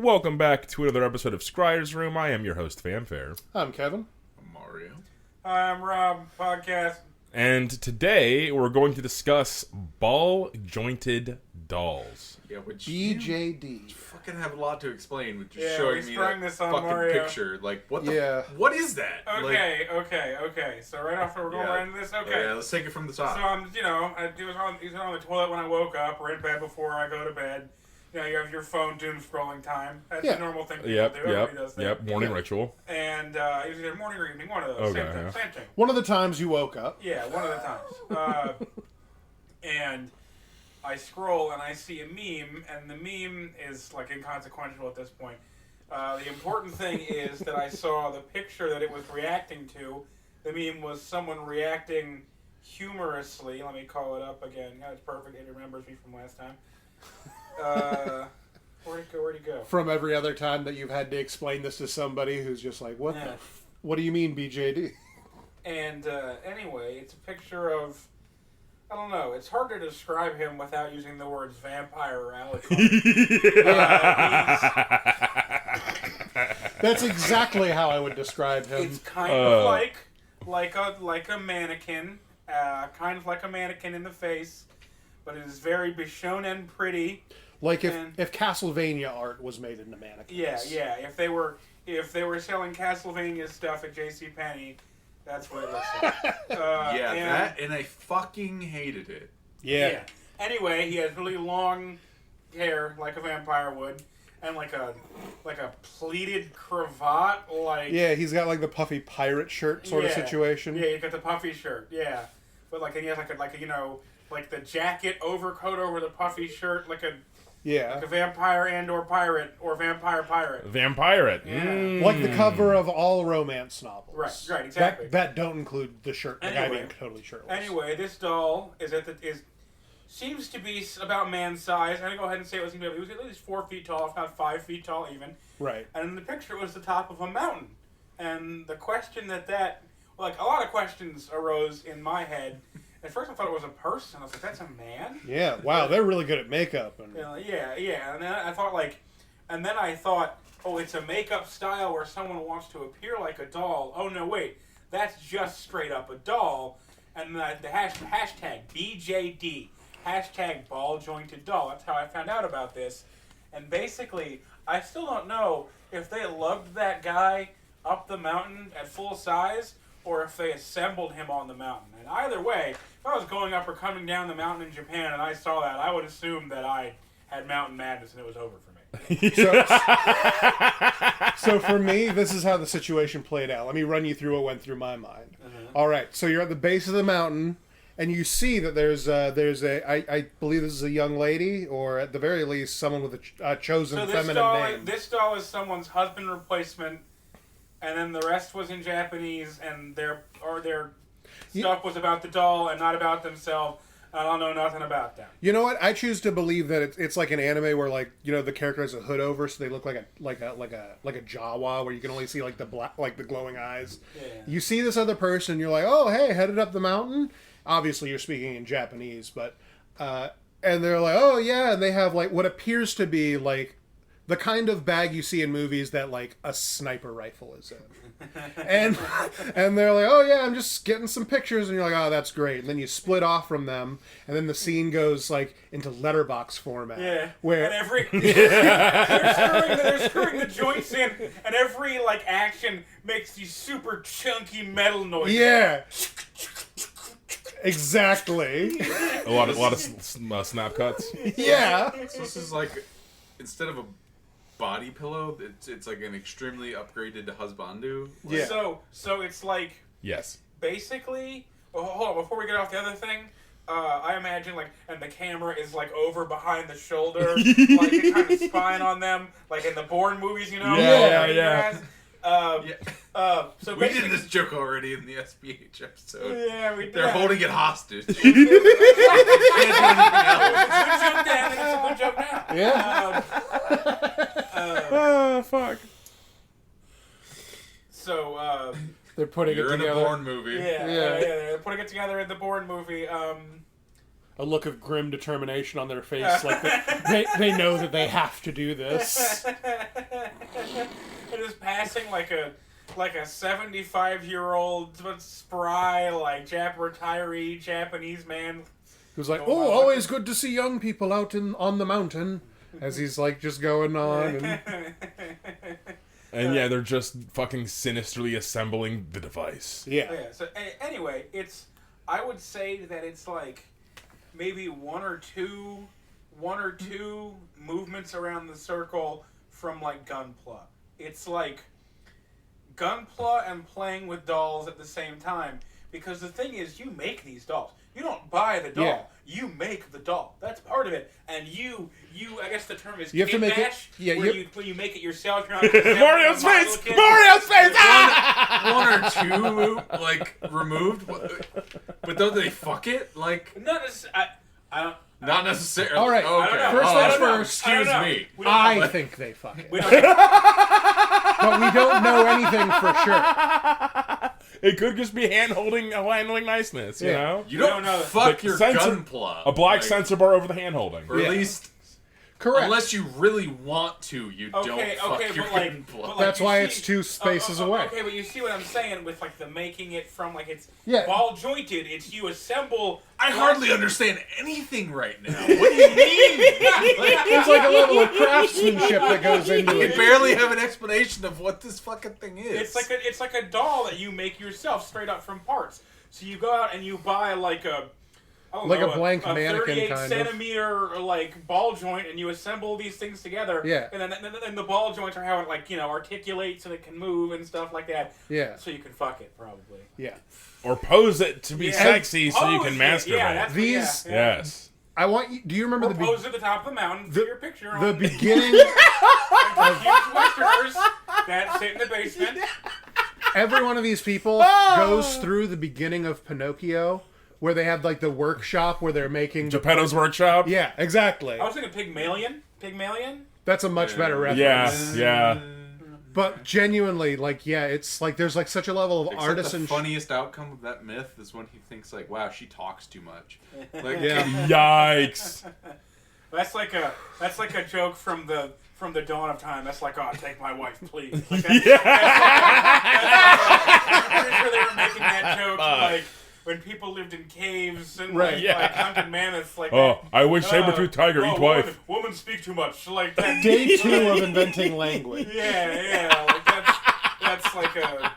Welcome back to another episode of Scryer's Room. I am your host, Fanfare. I'm Kevin. I'm Mario. I'm Rob, podcast. And today we're going to discuss ball-jointed dolls. Yeah, which BJD. you fucking have a lot to explain with just Yeah, showing we me sprung that this on fucking Mario. picture. Like, what Yeah. what is that? Okay. So right after we're going right into this. Okay. Yeah, let's take it from the top. So I'm, he was on the toilet when I woke up, or in bed before I go to bed. You know, you have your phone doom scrolling time. That's a normal thing people do. Everybody does that. Morning ritual. And it was either morning or evening, one of those. Okay, Same thing. One of the times you woke up. Yeah, one of the times. And I scroll and I see a meme, and the meme is like inconsequential at this point. The important thing is that I saw the picture that it was reacting to. The meme was someone reacting humorously. Let me call it up again. Yeah, it's perfect. It remembers me from last time. Where'd it go? From every other time that you've had to explain this to somebody who's just like, what do you mean BJD? And anyway, it's a picture of, I don't know, it's hard to describe him without using the words vampire or Alucard. That's exactly how I would describe him. It's kind of like a mannequin, kind of like a mannequin in the face, but it is very Bishonen pretty. Like if Castlevania art was made into mannequins. Yeah. If they were selling Castlevania stuff at JCPenney, that's what it looks like. And I fucking hated it. Yeah. Anyway, he has really long hair like a vampire would, and like a pleated cravat, like he's got like the puffy pirate shirt sort of situation. Yeah, you got the puffy shirt. Yeah, but like, and he has like the jacket overcoat over the puffy shirt, like a vampire and or pirate or vampire pirate. Vampirate. Yeah. Like the cover of all romance novels. Right, exactly. That don't include the shirt. The guy Anyway. being totally shirtless. Anyway, this doll seems to be about man size. I'm gonna go ahead and say it was at least 4 feet tall, if not 5 feet tall even. Right. And in the picture it was the top of a mountain. And the question a lot of questions arose in my head. At first I thought it was a person. I was like, that's a man? Yeah. Wow, they're really good at makeup. And Yeah. And then I thought, oh, it's a makeup style where someone wants to appear like a doll. Oh no, wait, that's just straight up a doll. And the hashtag BJD, hashtag ball jointed doll. That's how I found out about this. And basically, I still don't know if they lugged that guy up the mountain at full size, or if they assembled him on the mountain. And either way, if I was going up or coming down the mountain in Japan and I saw that, I would assume that I had mountain madness and it was over for me. So for me, this is how the situation played out. Let me run you through what went through my mind. All right, so you're at the base of the mountain, and you see that there's I believe this is a young lady, or at the very least, someone with a chosen feminine name. This doll is someone's husband replacement. And then the rest was in Japanese, and their stuff was about the doll and not about themselves. I don't know nothing about them. You know what? I choose to believe that it's like an anime where, like, you know, the character has a hood over, so they look like a Jawa, where you can only see like the glowing eyes. Yeah. You see this other person, and you're like, oh, hey, headed up the mountain. Obviously, you're speaking in Japanese, but and they're like, oh yeah, and they have like what appears to be like the kind of bag you see in movies that, like, a sniper rifle is in. And they're like, oh, yeah, I'm just getting some pictures. And you're like, oh, that's great. And then you split off from them. And then the scene goes, like, into letterbox format. Yeah. Where... And they're screwing the joints in. And every, like, action makes these super chunky metal noises. Yeah. Exactly. A lot of snap cuts. Yeah. So this is like, instead of a body pillow, it's like an extremely upgraded husbandu. Yeah. So it's like, Yes. basically, hold on, before we get off the other thing, I imagine, like, and the camera is, like, over behind the shoulder, like, it kind of spying on them, like in the Bourne movies, you know? Yeah. So We did this joke already in the SBH episode. Yeah, we did. They're holding it hostage. It's a good joke then, and it's a good joke now. Yeah. Oh, fuck. So, They're putting You're it in together. a Bourne movie. yeah, they're putting it together in the Bourne movie. a look of grim determination on their face, like they know that they have to do this. It is passing like a 75-year-old but spry like retiree Japanese man. Who's like, oh, always good to see young people out on the mountain, as he's like just going on and. And yeah, they're just fucking sinisterly assembling the device. Yeah. So anyway, I would say that it's like maybe one or two movements around the circle from like Gunpla. It's like Gunpla and playing with dolls at the same time. Because the thing is, you make these dolls. You don't buy the doll. Yeah. You make the doll. That's part of it. And you I guess the term is you have to make mash, it. Yeah, when you make it yourself. You're Mario's face! Mario's face! One or two like removed, but don't they fuck it? Like Not necessarily. I don't. not necessarily. All right. Okay. I don't know. First I things don't know. first. I don't Excuse know. me. We don't I know. think they fuck it. We don't But we don't know anything for sure. It could just be handling niceness, you Yeah. know? You We don't don't know. fuck The your sensor- Gunpla. A black like, sensor bar over the hand-holding. or Yeah. at least Correct. unless you really want to, you don't fuck your but like, Gunpla. but like That's you why see- it's two spaces away. Okay, but you see what I'm saying with like the making it from like it's Yeah. ball jointed. It's you assemble. I hardly understand anything right now. What do you mean? There's like a level of craftsmanship that goes into We it. barely have an explanation of what this fucking thing is. It's like a doll that you make yourself straight up from parts. So you go out and you buy like a. I don't Like know, a blank mannequin, 38 kind of. centimeter like ball joint, and you assemble these things together. Yeah. And then the ball joints are how it like articulates and it can move and stuff like that. Yeah. So you can fuck it probably. Yeah. Or pose it to be Yeah. sexy so you Pose can it. masturbate. Yeah, that's These- what, yeah. Yes. I want you. Do you remember Or the pose at the top of the mountain for your picture the on beginning? huge whiskers that sit in the basement. Every one of these people goes through the beginning of Pinocchio, where they have like the workshop where they're making. Geppetto's workshop? Yeah, exactly. I was thinking Pygmalion. Pygmalion? That's a much better Yeah, reference. yeah. But genuinely, like, yeah, it's like there's like such a level of Except artisan. the funniest outcome of that myth is when he thinks like, "Wow, she talks too much." Like, Yeah. Yikes. That's like a joke from the dawn of time. That's like, oh, take my wife, please. Like that's, I'm pretty sure they were making that joke like when people lived in caves and Right, like, yeah. like hunted mammoths. Like Oh, I wish saber-tooth tiger eat wife. Woman speak too much. Like that. Day 2 of inventing language. Yeah. Like that's like a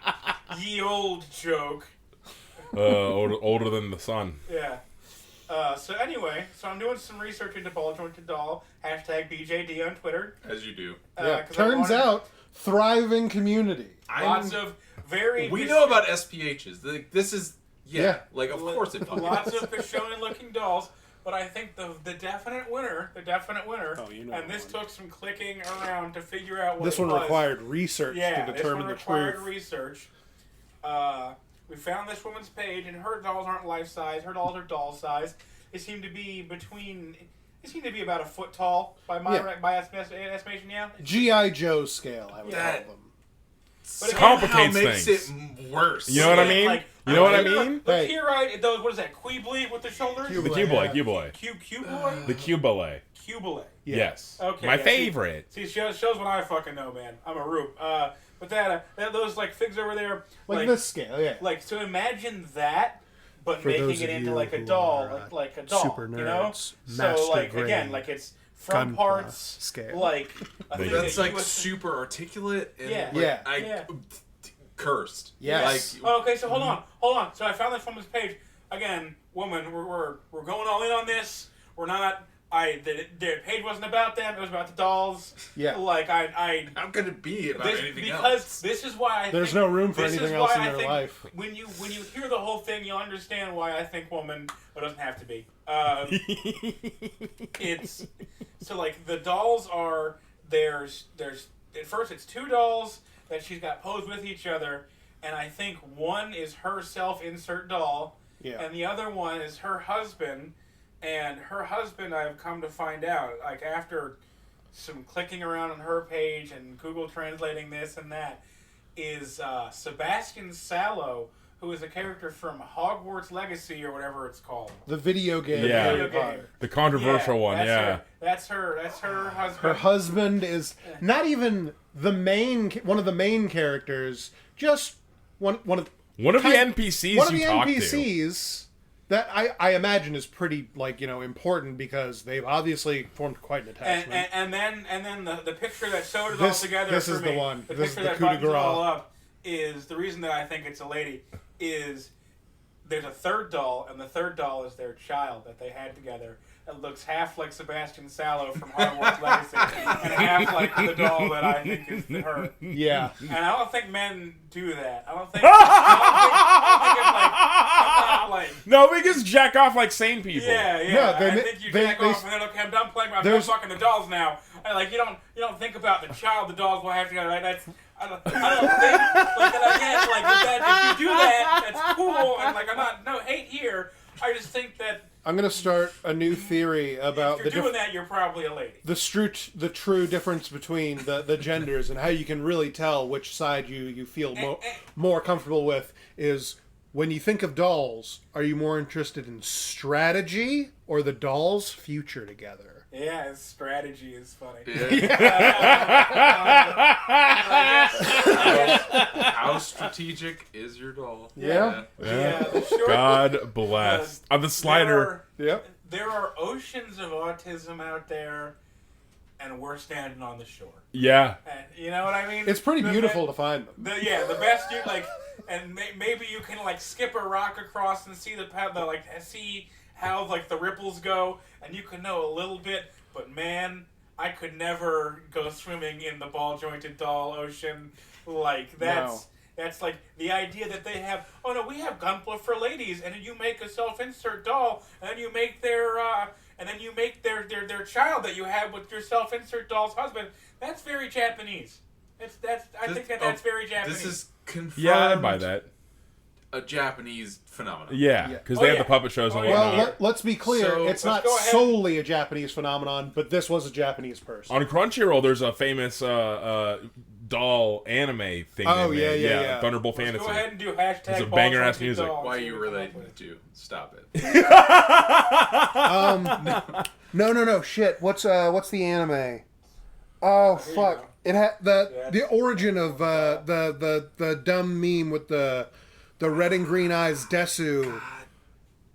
ye old joke. Older than the sun. Yeah. So anyway, I'm doing some research into ball jointed doll. #BJD on Twitter. as you do. Yeah. 'Cause I Turns wanted out, thriving community. lots of very. We know about SPHs. This is Yeah. like of course it fucking lots is. of Pishonian looking dolls. But I think the definite winner, Oh, you know and this one. took some clicking around to figure out what This it one was. required research Yeah, to this determine one the required truth. research. We found this woman's page, and her dolls aren't life size. Her dolls are doll size. They seem to be about a foot tall by my Yeah. by estimation. Yeah. G.I. Joe scale, I would That- call them. But it Complicates makes things. it worse. You know what I mean? Like, You know what I here- mean? Look Hey. here, right? Those, what is that? Queebly with the shoulders? The Cubile, Cubile, yeah. Cubile. Cubile? The Cubile. Cubile. Yeah. Yes. Okay, My yeah, favorite. See, shows what I fucking know, man. I'm a rube. But those like figs over there, Like this scale, yeah. Like, so imagine that, but For making those it of into you like a who doll, are, like a doll, super you know? nerds, So master like grade again, like it's from Gunpla parts, scale. like a They- thing That's that like you would- super articulate and Yeah. like, Yeah. I cursed. Yes. Like, Oh, okay, so hold on. So I found this woman's page. Again, woman, we're going all in on this. We're not. The page wasn't about them. It was about the dolls. Yeah. Like I how could it be about anything because else? this is why I There's think, no room for this anything is else why in I their think life. When you hear the whole thing, you'll understand why I think woman, but it doesn't have to be. It's so like the dolls are there's at first it's two dolls that she's got posed with each other, and I think one is her self-insert doll, Yeah. and the other one is her husband. And her husband, I've come to find out, like after some clicking around on her page and Google translating this and that, is Sebastian Sallow, who is a character from Hogwarts Legacy or whatever it's called. The video game. Yeah. Harry Video game. Potter. The controversial one, that's yeah. That's her husband. Her husband is not even one of the main characters. Just one of One of the NPCs one of you the talk to. NPCs that I imagine is pretty important because they've obviously formed quite an attachment. And then the picture that sewed it all together this for is me, the one. the This is picture the that coup de buttons it grace. all up, is the reason that I think it's a lady is there's a third doll, and the third doll is their child that they had together. It looks half like Sebastian Sallow from Hogwarts Legacy, and half like the doll that I think is her. Yeah. And I don't think men do that. I don't think it's like No, we just jack off like sane people. yeah. Yeah, I think you jack off and then okay, I'm done playing. I'm done fucking the dolls now. And you don't think about the child the dolls will have together. Right? I don't think that again. That if you do that, that's cool. And I'm not hate here. I just think that I'm gonna start a new theory about if you're doing that, you're probably a lady. the true difference between the genders and how you can really tell which side you feel more comfortable with is when you think of dolls, are you more interested in strategy or the doll's future together? Yeah, his strategy is funny. How strategic is your doll? Yeah. The short, God bless. On the slider. Yep. There are oceans of autism out there, and we're standing on the shore. Yeah. And you know what I mean? It's pretty beautiful to find them. The best you and maybe you can skip a rock across and see see how the ripples go, and you can know a little bit. But man, I could never go swimming in the ball jointed doll ocean. That's the idea that they have. Oh no, we have Gunpla for ladies, and then you make a self-insert doll, and then you make their child that you have with your self-insert doll's husband. That's very Japanese. I think that's very Japanese. This is confirmed. Yeah, I'd buy that. A Japanese phenomenon. Yeah, because they have the puppet shows and whatnot. Well, let's be clear. So, it's not go ahead. solely a Japanese phenomenon, but this was a Japanese person. On Crunchyroll, there's a famous doll anime thing. Oh, they made. yeah. Thunderbolt Let's Fantasy. go ahead and do hashtag It's a banger-ass ball music. doll. Why See you what we come relate up with. to? Stop it. No. Shit. What's the anime? Oh Here you fuck! go. It had the origin of the dumb meme with the red and green eyes Desu.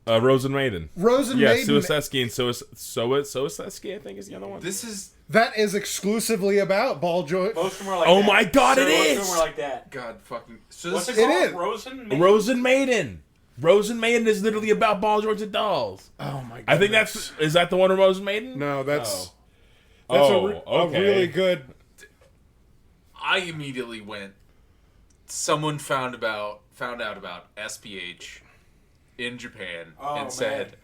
Rosen Maiden. Rosen Yeah, Maiden. Suisetsuki and Soisetsuki, I think is the other one. This is That is exclusively about ball joint. Most of them are like Oh that. my God, it Most is! of them are like that. God fucking. So What's this it is. called? is. Rosen? Maybe? Rosen Maiden. Rosen Maiden is literally about ball jointed dolls. Oh my god! I think is that the one of Rosen Maiden? no. That's Oh, a okay. really good. I immediately went. Someone found out about SPH in Japan Oh, and said, man.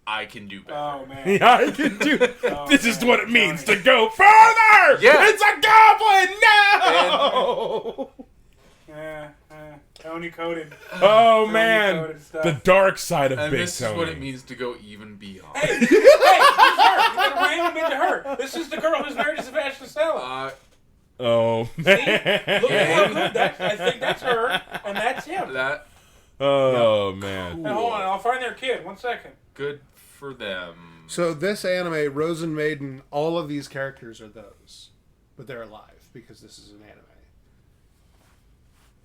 "I can do better." Oh, man. Yeah, I can do. Oh, This is man. what it means Johnny. to go further. Yeah. It's a goblin. No. Tony coded. Oh Tony man, coded stuff. the dark side of And Big this Tony. is what it means to go even beyond. Hey, it's her. You got random into her. This is the girl who's married to Sebastian Stella. Oh Look man. at how good I think that's her, and that's him. That Oh man. And hold on, I'll find their kid. 1 second. good for them. So this anime, Rosen Maiden, all of these characters are those, but they're alive because this is an anime.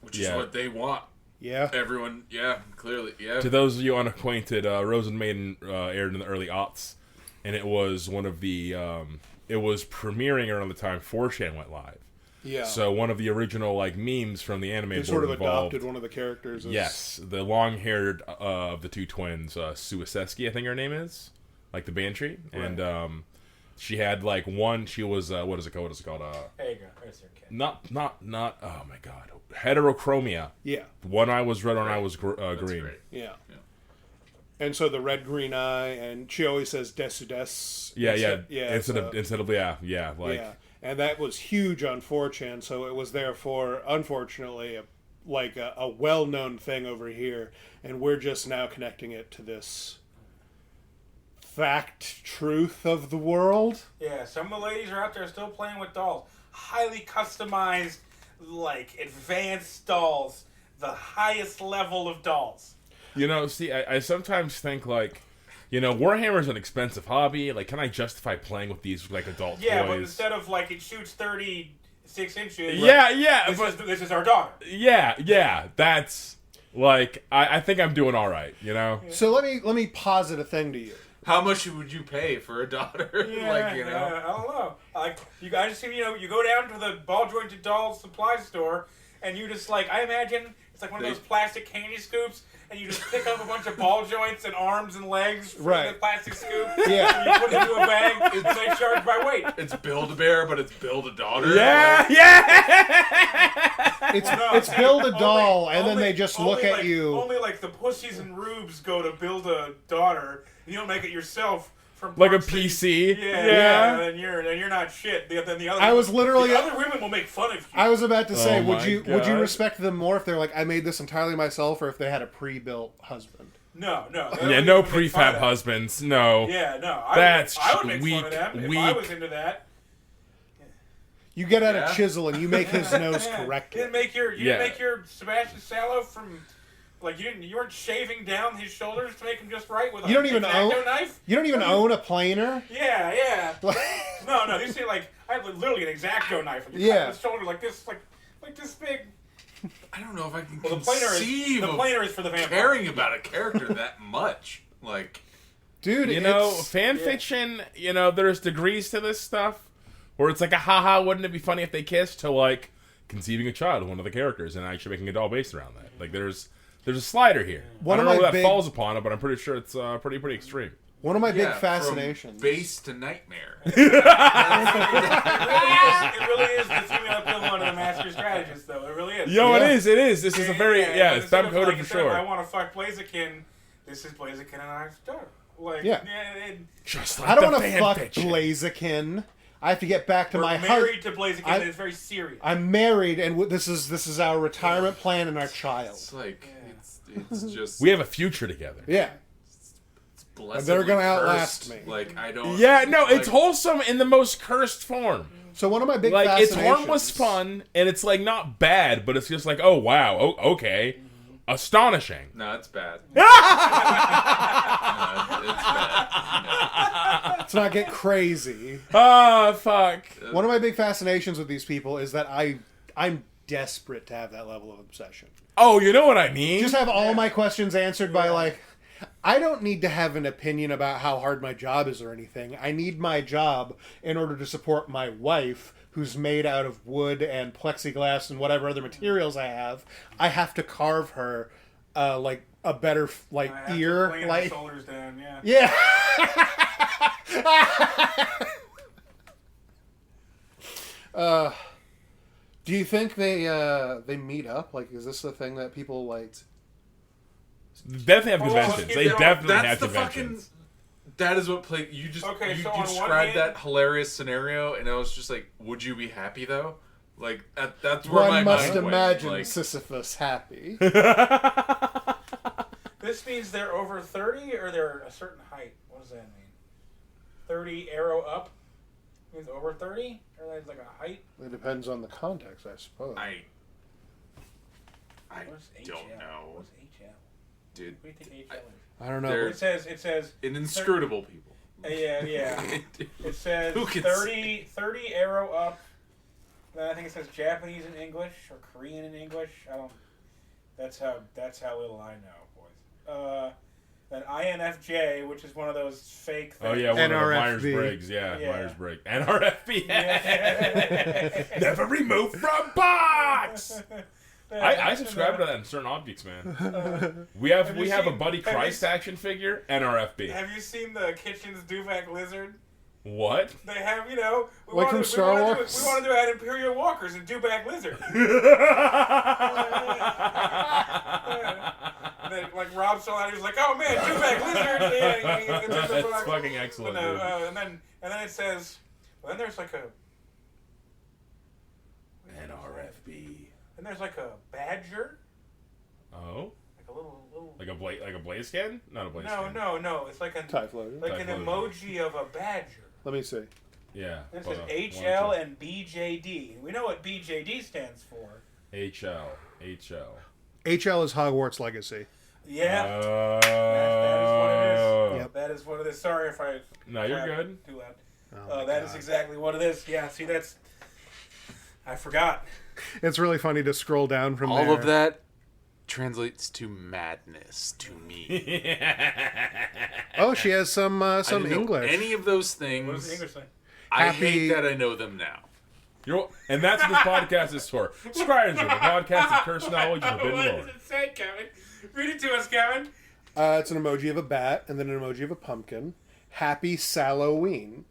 Which Yeah. is what they want. Yeah. Everyone, yeah, clearly, yeah. To those of you unacquainted, Rosen Maiden aired in the early aughts, and it was one of the. It was premiering around the time 4chan went live. Yeah. So one of the original memes from the anime they board sort of involved. adopted one of the characters. As, Yes, the long-haired of the two twins, Suisetsuki, I think her name is, like the Banshee, and she had one. She was what is it called? What is it called? There you go. There's their kid. Not. Oh my God, heterochromia. Yeah. One eye was red, one eye was That's green. great. Yeah. And so the red green eye, and she always says desu des. Yeah. Instead Instead of yeah, and that was huge on 4chan. So it was therefore, unfortunately, a well-known thing over here, and we're just now connecting it to this truth of the world. Yeah, some of the ladies are out there still playing with dolls. Highly customized, advanced dolls the highest level of dolls. You know, see, I sometimes think, like, you know, Warhammer's an expensive hobby. Like, can I justify playing with these, like, adult Yeah, toys? but instead of, like, it shoots 36 inches. Yeah, This is our daughter. Yeah, that's, like, I think I'm doing all right, you know? So let me posit a thing to you. How much would you pay for a daughter? Yeah, Like, you know. I don't know. Like, I just see, you go down to the ball jointed doll supply store, and you just, like, I imagine it's like one of those plastic candy scoops, and you just pick up a bunch of ball joints and arms and legs from the plastic scoop. Yeah. And you put it into a bag, and they charge by weight. It's Build-A-Bear, but it's Build-A-Daughter. Yeah. It's build a doll, and then they just look at like, you. Only, like, the pussies and rubes go to build a daughter. You don't make it yourself. From Like a parts that you- PC? Yeah. Then you're not shit. Then the other. I was literally- The other women will make fun of you. I was about to say, Oh would my you God. respect them more if they're like, I made this entirely myself, or if they had a pre-built husband? No. Yeah, no prefab husband. husbands, no. Yeah, no. That's I would make weak, fun of them if I weak. was into that. You get out Yeah. a chisel and you make his nose Yeah. correctly. You didn't Yeah. make your Sebastian Sallow from. Like you weren't shaving down his shoulders to make him just right with a You don't even X-Acto knife. You don't even own a planer. Yeah. No. You see, like I have literally an X-Acto knife. And you Yeah. cut the shoulder like this, like this big. I don't know if I can Well, conceive the of planer is for the vampire. caring about a character that much. Like, Dude, You know, it's- fan fiction, you know, there's degrees to this stuff where it's like a haha, wouldn't it be funny if they kissed, to like conceiving a child of one of the characters and actually making a doll based around that. Like there's a slider here. One I of don't know my where that big- falls upon it, but I'm pretty sure it's pretty extreme. one of my big yeah, fascinations. from base to nightmare. It really is the female equivalent of the master strategist, though. It really is. Yo, Yeah. it is. This is a very it's instead dumb of, coded like, for instead of, I sure. want to fuck Blaziken. This is Blaziken and I daughter. Like, Yeah. Just like I don't the want to fan fuck fiction. Blaziken. I have to get back to we're my married to Blaziken. I- And it's very serious. I'm married, and this is our retirement plan and our child. It's like, it's just. We have a future together. Yeah. blessedly They're gonna outlast cursed. me. Like, I don't. Yeah, no, like, it's wholesome in the most cursed form. So one of my big Like it's fascinations. harmless fun, and it's like not bad, but it's just like, oh wow, okay, astonishing. No, it's bad. It's bad. Let's not get crazy. Ah, fuck. One of my big fascinations with these people is that I'm desperate to have that level of obsession. Oh, you know what I mean? Just have all my questions answered by like, I don't need to have an opinion about how hard my job is or anything. I need my job in order to support my wife, who's made out of wood and plexiglass and whatever other materials I have. I have to carve her like a better like I have to ear, plane like the shoulders down. Yeah. yeah. Do you think they meet up? Like, is this the thing that people like? Definitely have Oh, conventions. if They they're- definitely That's have the conventions. fucking. That is what play. You just Okay, you so on one described hand- that hilarious scenario, and I was just like, "Would you be happy though?" Like that's where my One must mind went. imagine Like, Sisyphus happy. This means they're over 30 or they're a certain height. What does that mean? 30 arrow up means over 30? Or that's like a height? It depends on the context, I suppose. I What's don't HL? know, What's HL? dude. What do you think HL is? I don't know. There- It says An inscrutable people. yeah. It says Who can 30 arrow up. Then I think it says Japanese in English or Korean in English. I don't. That's how little I know, boys. Then INFJ, which is one of those fake things. Oh yeah, one of the NRFB. Myers-Briggs. Yeah, Yeah. Myers-Briggs. NRFB. Yeah. Never removed from box. I subscribe to that in certain objects, man. We have you a seen- Buddy have you Christ seen- action figure. NRFB. Have you seen the Kitchen's Duvak Lizard? What? They have, we Like wanna- from we Star wanna Wars? we want to do add Imperial Walkers and Duvak Lizard. And then, like Rob saw that, he was like, "Oh man, Duvak Lizard!" Yeah, That's fucking excellent, But no, dude. and then it says, then there's like a NRFB. and there's like a badger, Oh, like a little. like a blaze skin? Not a blaze skin. No. It's like TIE fighter. like an Typhoon. emoji of a badger. Let me see. Yeah. And it hold says on. HL One, and BJD. We know what BJD stands for. two. HL. HL is Hogwarts Legacy. Yeah. That is what it is. Yep. That is what it is. Sorry if I... No, you're good. Too loud. Oh that is exactly what it is. Yeah, see, that's... I forgot. It's really funny to scroll down from All there. of that translates to madness to me. Oh, she has some I didn't know English. any of those What does the things. English say? I Happy- hate that I know them now. And that's what this podcast is for. Scryer, the podcast of curse knowledge and forbidden What lore. does it say, Kevin? Read it to us, Kevin. It's an emoji of a bat and then an emoji of a pumpkin. Happy Salloween.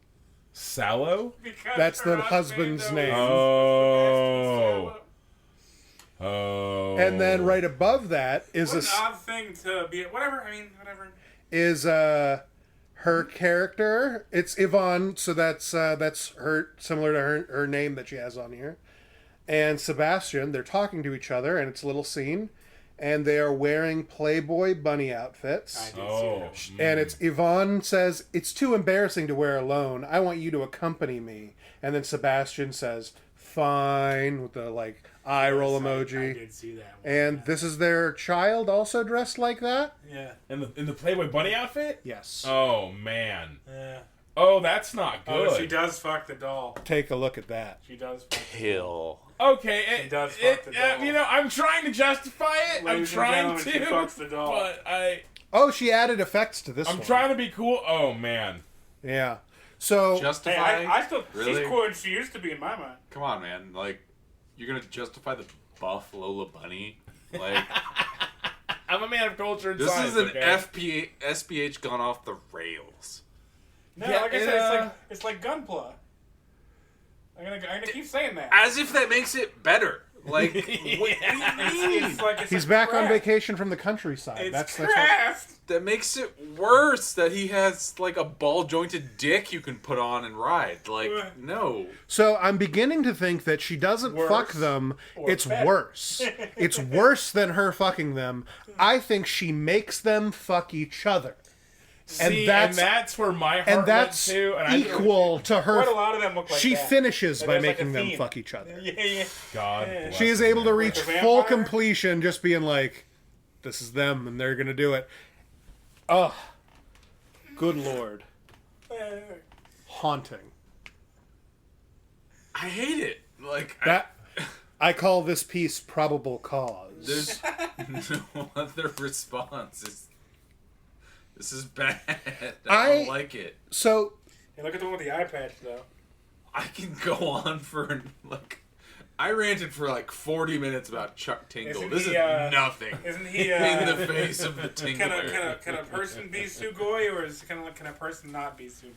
Sallow? Because That's her the husband's husband name. Oh. Oh. And then right above that is What an odd thing to be... Whatever, whatever. is her character. It's Yvonne, so that's her, similar to her name that she has on here. And Sebastian, they're talking to each other, and it's a little scene, and they are wearing Playboy bunny outfits. I did Oh. see And it's Yvonne says, "It's too embarrassing to wear alone. I want you to accompany me." And then Sebastian says, "Fine," with the like eye that. roll Yes, emoji. I did see that one. And this is their child also dressed like that? Yeah. In the Playboy bunny outfit? Yes. Oh, man. Yeah. Oh, that's not good. Oh, she does fuck the doll. Take a look at that. She does fuck the doll. Hill. Okay, She does fuck the doll. you know, I'm trying to justify it. Ladies I'm and trying gentlemen, to, she fucks the doll. but Oh, she added effects to this I'm one. trying to be cool. Oh man, Yeah. So Justify? Hey, I still... Really? She's cooler than she used to be in my mind. Come on, man. Like, you're gonna justify the buff Lola Bunny? Like, I'm a man of culture and this science. is an okay? SPH gone off the rails. No, Yeah, like I it, said, it's like Gunpla. I'm gonna keep saying that. As if that makes it better. Like, what do you mean? It's like it's he's a back on craft. vacation from the countryside. It's That's what, craft. That makes it worse that he has, like, a ball-jointed dick you can put on and ride. Like, no. So I'm beginning to think that she doesn't Worse fuck them. or It's better? worse. It's worse than her fucking them. I think she makes them fuck each other. See, that's- and that's where my heart And that's went to. And equal to Quite a her. lot of them look like She that. finishes But by there's like making a them theme. fuck each other. Yeah. God, Yeah. bless She is them, able to man. reach Like a full vampire? completion just being like, this is them and they're going to do it. Ugh. Good lord. Haunting. I hate it. Like, That I call this piece probable cause. there's no other response. This is bad. I don't like it. So Hey, look at the one with the eye patch, though. I can go on for, like... I ranted for, like, 40 minutes about Chuck Tingle. Isn't This he, is nothing. Isn't he? In the face of the Can Tingler. a person be Sugoi, or is can a person not be Sugoi?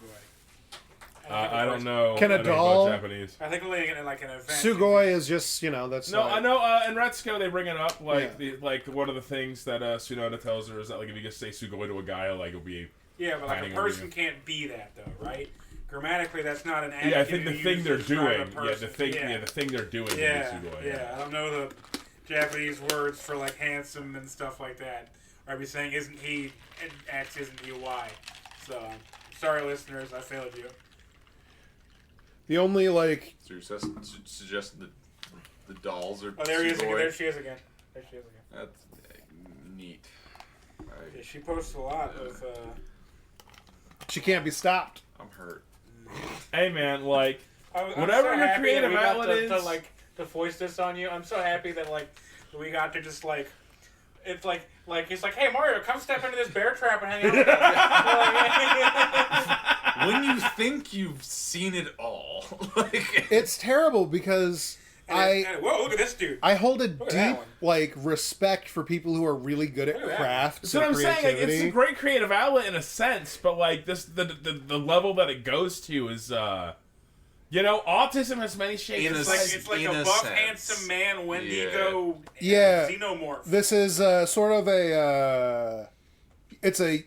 I don't know. Can a anything about doll- Japanese? I think like an event. Sugoi is just, that's No, like, I know. In Retsuko, they bring it up like Yeah. like one of the things that Tsunoda tells her is that like if you just say Sugoi to a guy, like it'll be. Yeah, but like a Planning on person being- can't be that though, right? Grammatically, that's not an adjective. Yeah, I think the you thing use they're to describe a doing. Yeah, person. the thing. The thing they're doing. Yeah, is Sugoi. yeah. I don't know the Japanese words for like handsome and stuff like that. Or I'd be saying, isn't he an X, isn't he a Y? So, sorry listeners, I failed you. the only like So you're suggesting that the dolls are Oh, there he is again. Sugoi? There she is again. There she is again. That's neat. Yeah, she posts a lot of. she can't be stopped. I'm hurt. Hey man, like I'm Whatever so your happy creative that we got outlet to is. like to foist this on you. I'm so happy that like we got to just like. It's like he's like, hey Mario, come step into this bear trap and hang out with us. When you think you've seen it all, like It's terrible because Whoa, look at this dude. I hold a at that deep one. like respect for people who are really good at Look at that. crafts that's what and I'm saying. Like, creativity. it's a great creative outlet in a sense, but like this, the level that it goes to is, autism has many shapes. In a It's It's like in a a buff, sense. handsome man, Wendigo, Yeah. xenomorph. This is sort of a. It's a.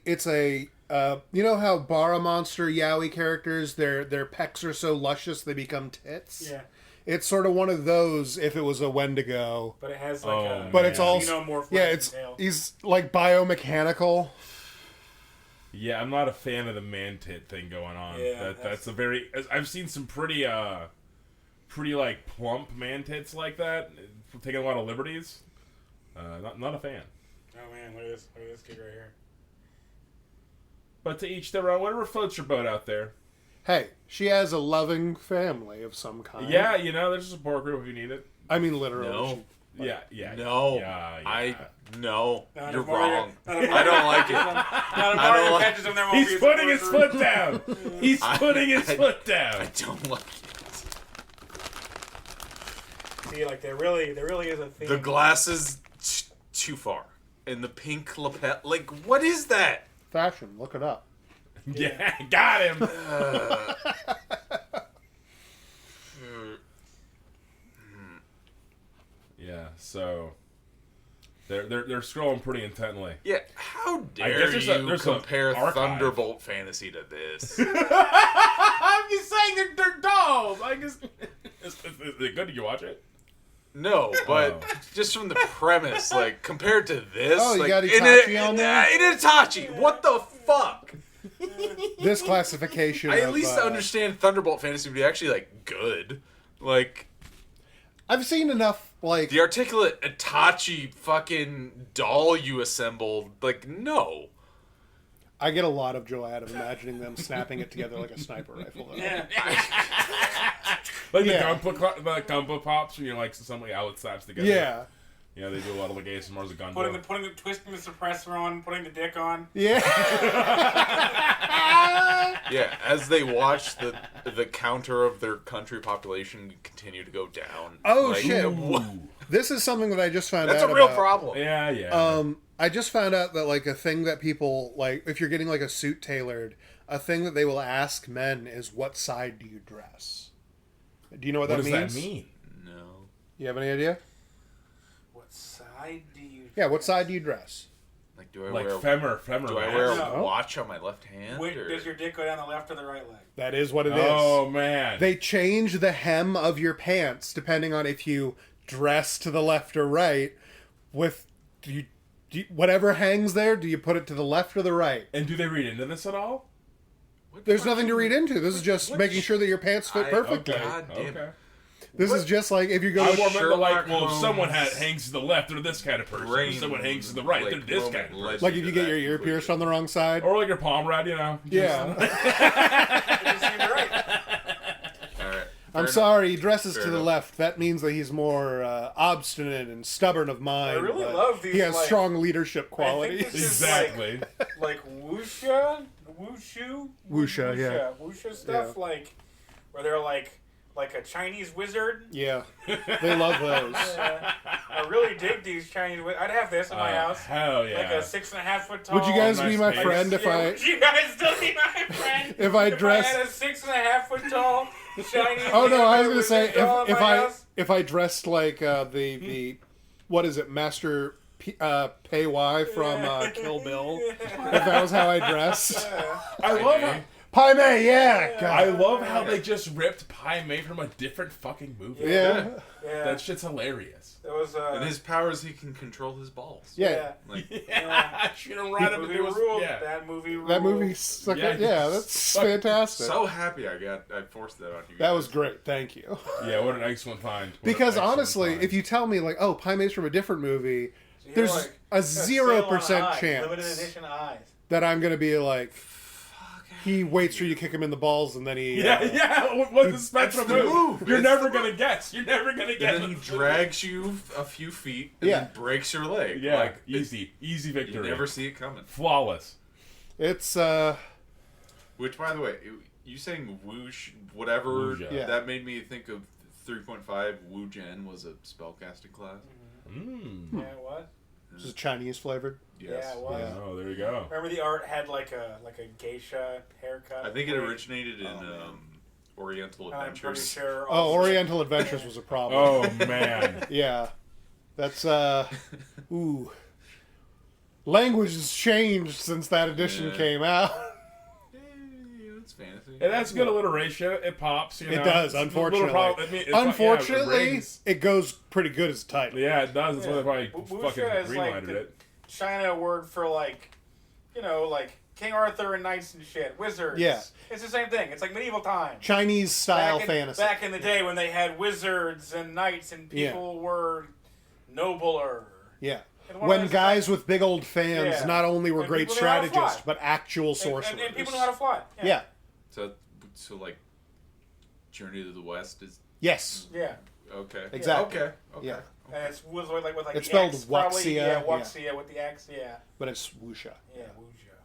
You know how Bara Monster Yaoi characters, their pecs are so luscious they become tits? Yeah, It's sort of one of those if it was a Wendigo. but it has like Oh, a man. But it's also. xenomorph. Yeah, legs it's and tail. he's like biomechanical. Yeah, I'm not a fan of the man tit thing going on. Yeah, That's a very. I've seen some pretty like plump man tits like that, taking a lot of liberties. Not a fan. Oh man, look at this kid right here. But to each their own. Whatever floats your boat out there. Hey, she has a loving family of some kind. Yeah, there's a support group if you need it. I mean, literally. No. Yeah. No. Yeah. No. Not You're if Mario- wrong. not if I don't like it. Not if I don't Mario like- catches him, there won't be He's a putting his support foot down. He's putting his foot I down. don't like it. group. See, like there really is a theme. The glasses too far. And the pink lapel. Like, what is that? Fashion. Look it up. Yeah, got him. Yeah, so they're scrolling pretty intently. Yeah, how guess dare there's you a compare archive. Thunderbolt Fantasy to this? I'm just saying they're dolls. I guess is it good? Did you watch it? No, but just from the premise, like, compared to this, Oh, you like, got Itachi on there? In Itachi, what the fuck? This classification. I at of, least understand Thunderbolt Fantasy would be actually, like, good. Like, I've seen enough, like. the articulate Itachi fucking doll you assembled, like, no. I get a lot of joy out of imagining them snapping it together like a sniper rifle. Though. Yeah. Like Yeah. the Gunpla pops, when you're like somebody how it slaps together. Yeah. Yeah, they do a lot of like ASMRs of Gunpla. Twisting the suppressor on, putting the dick on. Yeah. Yeah, as they watch the counter of their country population continue to go down. Oh, like, shit. what- This is something that I just found That's out a real about. problem. Yeah. I just found out that, like, a thing that people, like, if you're getting, like, a suit tailored, a thing that they will ask men is, what side do you dress? Do you know what, What that does means? that mean? No. You have any idea? What side do you? Yeah, what side do you dress? Like, do I Like wear femur. do I wear No. a watch on my left hand? Wait, or- does your dick go down the left or the right leg? That is what it is. Oh man. They change the hem of your pants depending on if you dress to the left or right. With whatever hangs there, do you put it to the left or the right? And do they read into this at all? What There's fucking- nothing to read into. This is just What making sh- sure that your pants fit I- perfectly. God damn. Okay. This is just like if you go I to more meant to like, well, if Sherlock someone Holmes hangs to the left, they're this kind of person. brain, If someone hangs to the right, like, they're this moment kind of led person. like you if you to get that your ear conclusion. pierced on the wrong side. Or like your palm read, Yeah. It seemed right. All right. I'm Fair sorry, he dresses Fair to the enough. left. That means that he's more obstinate and stubborn of mind. I really but love these, He has like- strong leadership I think qualities. this is Exactly. Like wuxia, wushu, Wuxia, yeah. wuxia stuff. Yeah. Like where they're like a Chinese wizard. Yeah, they love those. I really dig these Chinese. I'd have this in my house. Hell yeah. Like a 6.5 foot tall. Would you guys nice be my face. friend if Yeah, I? would you guys still be my friend? If I dress- I had a 6.5 foot tall Chinese. Oh no, I was wizard gonna say doll in my house. if I dressed like the what is it, Master Pei Wei from Kill Bill. If that was how I dressed. I love how, Pai Mei, yeah. God. I love how they just ripped Pai Mei from a different fucking movie. Yeah. Yeah, That shit's hilarious. it was. And his power is he can control his balls. Yeah. Like, Yeah, shoot him right up movie into his... ruled. Yeah. That movie ruled. That movie's like, Yeah, yeah, he's that's fucking fantastic. so happy I forced that on you. That guys. was great. Thank you. Yeah, what an excellent find. What an Because excellent honestly, find. if you tell me like, oh, Pai Mei's from a different movie, You're there's like, a sale on 0% eyes, chance Limited edition eyes. that I'm gonna be like, he waits for you to kick him in the balls and then he. What's the spectrum the move? move. You're It's never the gonna guess. You're never gonna guess. And then he drags you a few feet and Yeah. then breaks your leg. Yeah, Like, easy victory. you never see it coming. Flawless. It's Which, by the way, you saying whoosh, whatever, Wuxia. Yeah. that made me think of 3.5. Wu Gen was a spellcasting class. Yeah, what? this is Chinese flavored. Yes. Yeah, it was. Yeah. Oh, there you go. Remember the art had like a geisha haircut? I think it Wait, originated in Oriental I'm pretty Adventures. sure. Oh, also- Oriental Adventures was a problem. Oh man. Yeah, that's ooh. Language has changed since that edition Yeah. came out. It's fantasy. It has good alliteration. It pops. You know? It does, It's a little unfortunately. problem. I mean, it's Unfortunately, yeah, it rings. it goes pretty good as a title. Yeah, it does. That's why they Wuxia probably fucking is like greenlighted the it. China word for like, like King Arthur and knights and shit, wizards. Yeah. It's the same thing. It's like medieval times. Chinese style fantasy. Back in the day when they had wizards and knights and people were nobler. Yeah. And one of When those guys with big old fans Yeah. not only were And great people know how to strategists, fly. but actual and, sorcerers. and people know how to fly. Yeah. So like, Journey to the West is Yes. Yeah. okay. Exactly. Okay. Yeah. And it's with like It's the spelled X, probably. Wuxia, Yeah, yeah. Wuxia with the X. Yeah. But it's wuxia. Yeah, Wuxia.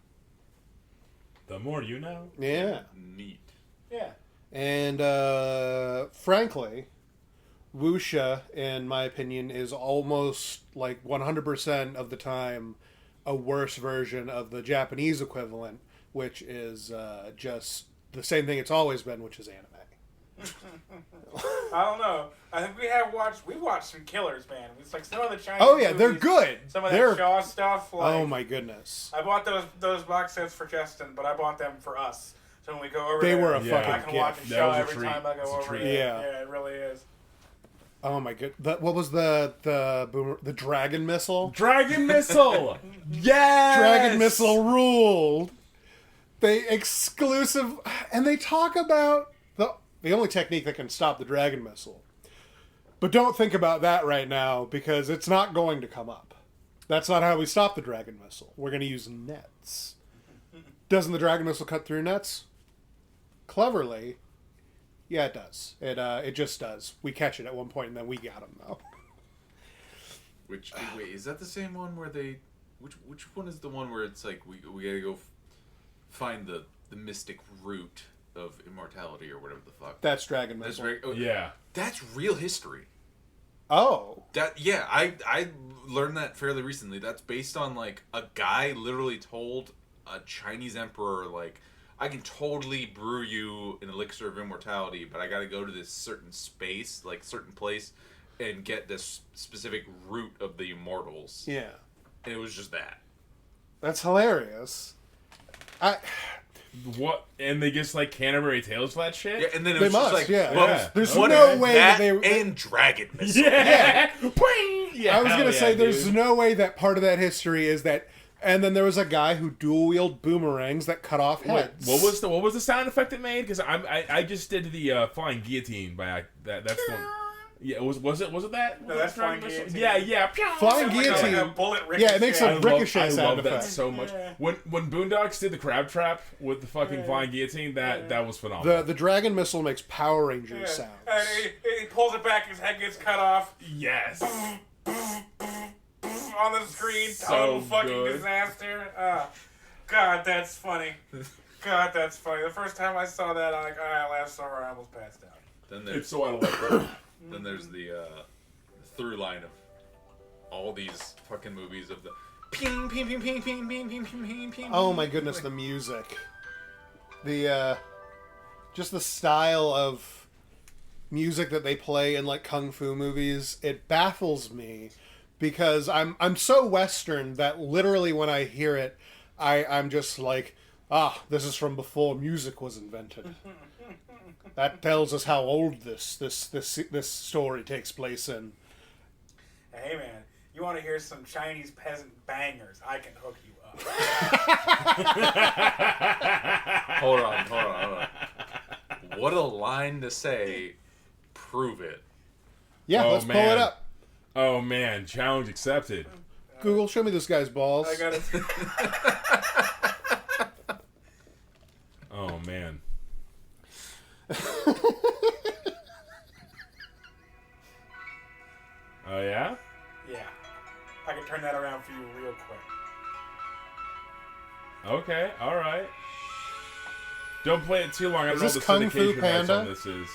The more you know. Yeah. Neat. Yeah. And frankly, wuxia, in my opinion, is almost like 100% of the time a worse version of the Japanese equivalent, which is just the same thing it's always been, which is anime. I don't know. I think we watched some killers, man. It's like some of the Chinese. Oh yeah, they're movies, good. Some of they're that Shaw stuff. Like, oh my goodness. I bought those box sets for Justin, but I bought them for us. So when we go over They there, were a Yeah. fucking I can watch a gift. That show was a every treat. time I It's go a over treat. there. Yeah. It really is. Oh my good. What was the dragon missile? Dragon missile. Yes. Dragon missile ruled. They exclusive, and they talk about the only technique that can stop the dragon missile. But don't think about that right now because it's not going to come up. That's not how we stop the dragon missile. We're going to use nets. Doesn't the dragon missile cut through nets? Cleverly, yeah, it does. It just does. We catch it at one point and then we got him though. Wait, is that the same one where they? Which one is the one where it's like we gotta go find the mystic root of immortality or whatever the fuck? That's dragon That's missile. right. Oh, Yeah. That's real history. Oh. I learned that fairly recently. That's based on like a guy literally told a Chinese emperor like, I can totally brew you an elixir of immortality, but I got to go to this certain space, like certain place, and get this specific root of the immortals. Yeah. And it was just that. That's hilarious. What? And they just like Canterbury Tales for that shit? Yeah, and then it They was must, just like, yeah. well, Yeah. There's what no if way that that they- and dragon missile. Yeah. Boing! Yeah. I was hell gonna yeah, say there's dude. no way that part of that history is that. And then there was a guy who dual wield boomerangs that cut off Wait, heads. what was the sound effect it made? Because I just did the flying guillotine by that's one. Yeah, was it that? No, that's flying guillotine. Yeah. Flying Like guillotine? a bullet Yeah, it makes ricochet. a ricochet I sound love that effect. so much. Yeah. When Boondocks did the crab trap with the fucking flying guillotine, that was phenomenal. The dragon missile makes Power Rangers Yeah. sounds. And he pulls it back, his head gets cut off Yes. on the screen. So Total fucking good. disaster. God, that's funny. God, that's funny. The first time I saw that, I'm like, I laughed so hard I almost passed out. Then It's there's so out of left. then there's the through line of all these fucking movies of the ping ping ping ping ping ping ping ping ping ping. Oh my goodness, the music. The just the style of music that they play in like kung fu movies, it baffles me because I'm so Western that literally when I hear it, I'm just like, this is from before music was invented. That tells us how old this story takes place in. Hey, man, you want to hear some Chinese peasant bangers? I can hook you up. Hold on. What a line to say. Prove it. Yeah, Oh, let's pull man. it up. Oh man, challenge accepted. Google, show me this guy's balls. I got it. Oh man. Oh yeah? Yeah. I can turn that around for you real quick. Okay, alright. Don't play it too long. I don't Is know this what the Kung Fu syndication rights Panda? on this is.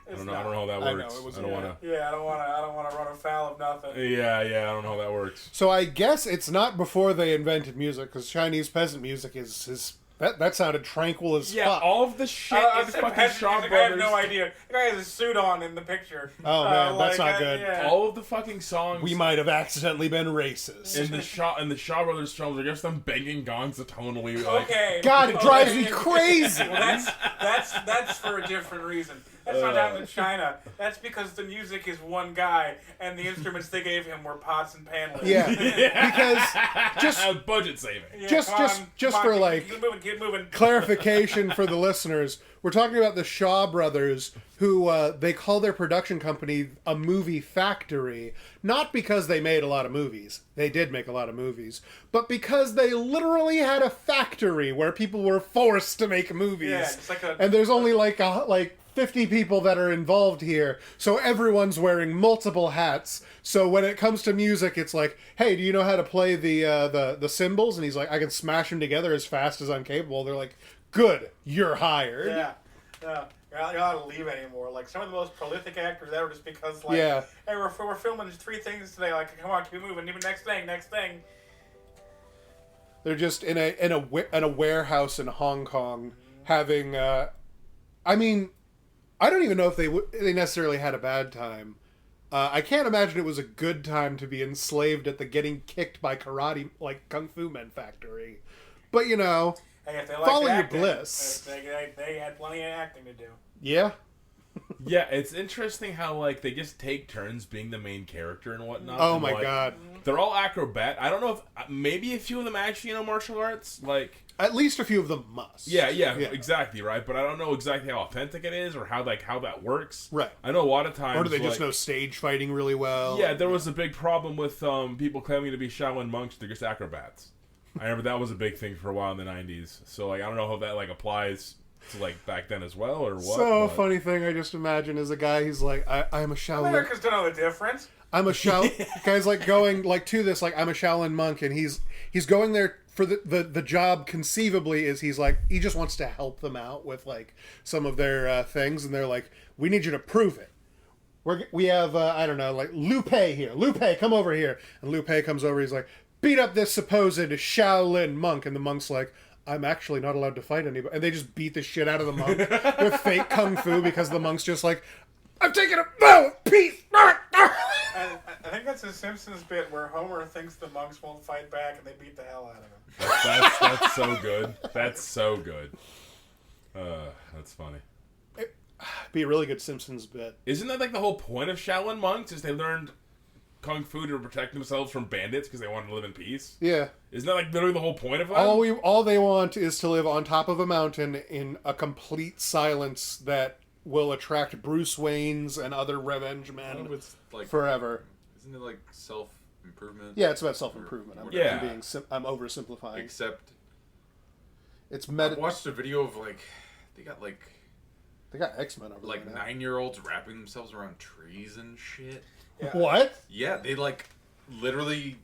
I It's don't know not. how that I know, works. it was- I don't wanna Yeah, I don't want to run afoul of nothing. Yeah, I don't know how that works. So I guess it's not before they invented music, because Chinese peasant music is that sounded tranquil as Yeah, fuck. all of the shit I in said fucking peasant Shaw music, I have Brothers. no idea. The guy has a suit on in the picture. Oh, man, that's not good. Yeah. All of the fucking songs We might have accidentally been racist. in the Shaw Brothers films are just them banging gongs tonally. Like, Okay. God, it drives me Okay. crazy. Well, that's for a different reason. That's not down in China. That's because the music is one guy, and the instruments they gave him were pots and pan lids. Yeah, because just budget saving. Yeah, just for like keep moving. clarification for the listeners, we're talking about the Shaw brothers, who they call their production company a movie factory, not because they made a lot of movies. They did make a lot of movies, but because they literally had a factory where people were forced to make movies. Yeah, it's like and there's only like 50 people that are involved here, so everyone's wearing multiple hats. So when it comes to music, it's like, hey, do you know how to play the cymbals? And he's like, I can smash them together as fast as I'm capable. They're like, good, you're hired. Yeah. No, you're not allowed to leave anymore. Like, some of the most prolific actors ever, just because, like, Yeah. hey, we're filming 3 things today. Like, come on, keep moving. Even next thing. They're just in a warehouse in Hong Kong having. I mean, I don't even know if they necessarily had a bad time. I can't imagine it was a good time to be enslaved at the getting kicked by karate, like Kung Fu Men factory. But, you know, Hey, if they liked follow your acting, bliss. They had plenty of acting to do. Yeah. Yeah, it's interesting how, like, they just take turns being the main character and whatnot. Oh and, my like, god. They're all acrobat. I don't know if maybe a few of them actually know martial arts. Like, At least a few of them must. yeah, exactly, right. But I don't know exactly how authentic it is or how that works. Right. I know a lot of times. Or do they just like, know stage fighting really well? Yeah, there was a big problem with people claiming to be Shaolin monks. They're just acrobats. I remember that was a big thing for a while in the 90s. So, like, I don't know how that, like, applies to, like, back then as well or what. So funny thing I just imagine is a guy, he's like, I'm a Shaolin. Americans don't know the difference. I'm a Shaolin. Guy's like going like to this, like, I'm a Shaolin monk, and he's going there for the job. Conceivably is he's like, he just wants to help them out with like some of their things, and they're like, we need you to prove it. We have I don't know, like Lupe here. Lupe, come over here. And Lupe comes over. He's like, beat up this supposed Shaolin monk, and the monk's like, I'm actually not allowed to fight anybody. And they just beat the shit out of the monk with fake kung fu because the monk's just like, I'm taking a bow, peace. I think that's a Simpsons bit where Homer thinks the monks won't fight back and they beat the hell out of him. That's so good. That's so good. That's funny. Be a really good Simpsons bit. Isn't that like the whole point of Shaolin monks? Is they learned kung fu to protect themselves from bandits because they wanted to live in peace? Yeah. Isn't that like literally the whole point of that? All they want is to live on top of a mountain in a complete silence that will attract Bruce Wayne's and other revenge men It's like forever. Isn't it like self-improvement? Yeah, it's about self-improvement. Yeah. I'm oversimplifying. Except It's I watched a video of like they got X-Men over like there now. 9-year-olds wrapping themselves around trees and shit. Yeah. What? Yeah, they like literally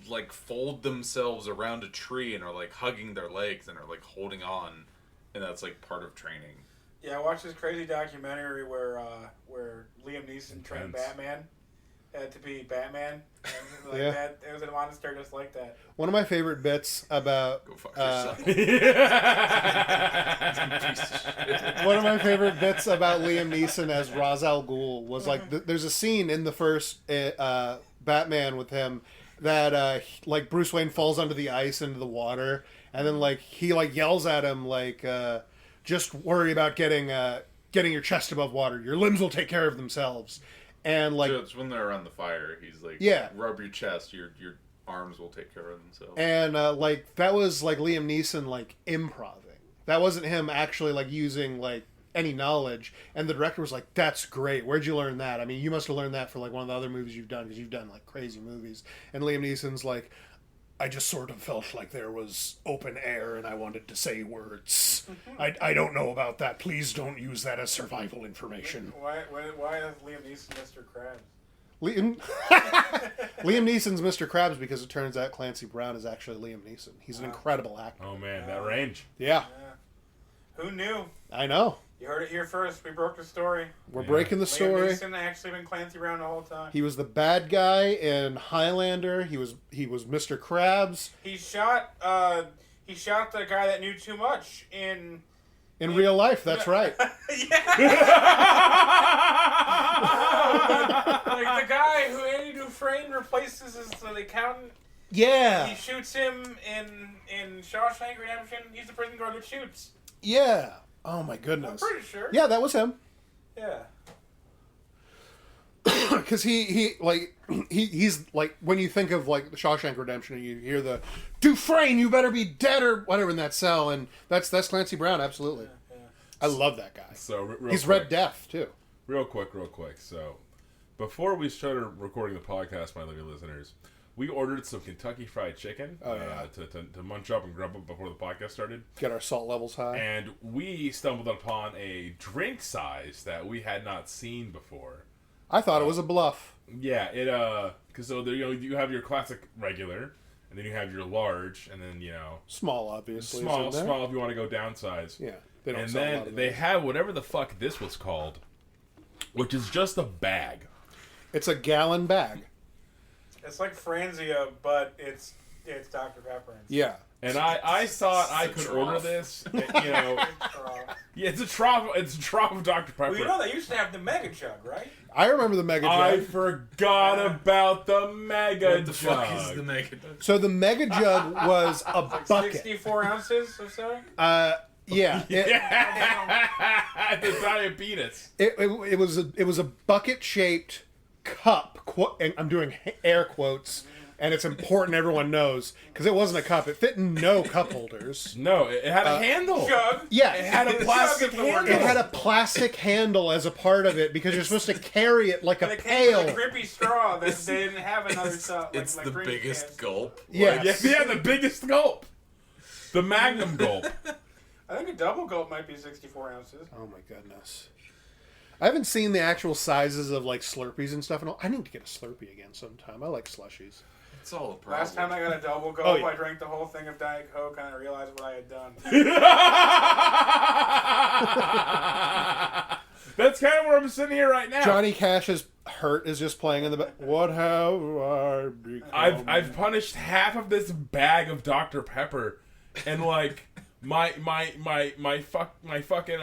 like fold themselves around a tree and are like hugging their legs and are like holding on, and that's like part of training. Yeah, I watched this crazy documentary where Liam Neeson trained Batman to be Batman. And like Yeah. that, it was a monster just like that. One of my favorite bits about Go fuck yourself. one of my favorite bits about Liam Neeson as Ra's al Ghul was like there's a scene in the first Batman with him that like Bruce Wayne falls under the ice into the water, and then like he like yells at him like just worry about getting your chest above water, your limbs will take care of themselves. And like So it's when they're around the fire. He's like, Yeah. rub your chest, your arms will take care of themselves. And like that was like Liam Neeson like improving. That wasn't him actually like using like any knowledge. And the director was like, "That's great. Where'd you learn that? I mean, you must have learned that for like one of the other movies you've done because you've done like crazy movies." And Liam Neeson's like, "I just sort of felt like there was open air and I wanted to say words. I don't know about that. Please don't use that as survival information." Why is Liam Neeson Mr. Krabs? Liam Neeson's Mr. Krabs because it turns out Clancy Brown is actually Liam Neeson. He's an incredible actor. Oh man, that range. Yeah, Who knew? I know. You heard it here first. We broke the story. We're breaking the story. Liam Neeson actually been Clancy Brown the whole time. He was the bad guy in Highlander. He was Mr. Krabs. He shot the guy that knew too much in Real life, that's right. Like the guy who Andy Dufresne replaces as the accountant. Yeah. He shoots him in Shawshank Redemption. He's the prison guard that shoots. Yeah. Oh my I'm goodness. pretty sure. Yeah, that was him. Yeah. Because he's like, when you think of like the Shawshank Redemption and you hear the Dufresne, you better be dead or whatever in that cell, and that's Clancy Brown, absolutely. Yeah. I love that guy. So He's quick, Red Death too. Real quick. So before we started recording the podcast, my lovely listeners, we ordered some Kentucky Fried Chicken to munch up and grub up before the podcast started. Get our salt levels high. And we stumbled upon a drink size that we had not seen before. I thought it was a bluff. Yeah, because so there, you have your classic regular, and then you have your large, and then Small, obviously. small isn't there? if you want to go downsize. Yeah, they don't And sell a lot then of they those. have whatever the fuck this was called, which is just a bag. It's a gallon bag. It's like Franzia, but it's Dr. Pepper. Yeah. And I thought I could trough. order this, yeah, it's a trough. It's a trough of Dr. Pepper. Well, you know they used to have the Mega Jug, right? I remember the Mega I Jug. forgot about the Mega What the Jug. fuck is the Mega? So the Mega Jug was a bucket. 64 ounces or so? Yeah. The diabetes. It was a bucket shaped cup. And I'm doing air quotes, and it's important everyone knows because it wasn't a cup. It fit in no cup holders. No, it had a handle. Jug? Yeah, It had a plastic Jug is the word. handle. It had a plastic handle as a part of it because you're supposed to carry it like a And it came with a pail. grippy straw that they didn't have another stuff. It's like the drink biggest cans. gulp. Yeah. Yeah, the biggest gulp. The Magnum gulp. I think a double gulp might be 64 ounces. Oh my goodness. I haven't seen the actual sizes of like Slurpees and stuff and all. I need to get a Slurpee again sometime. I like slushies. It's all a problem. Last time I got a double gulp, Oh, yeah. I drank the whole thing of Diet Coke and I realized what I had done. That's kind of where I'm sitting here right now. Johnny Cash's Hurt is just playing in the back. What have I become? I've punished half of this bag of Dr. Pepper, and like my fucking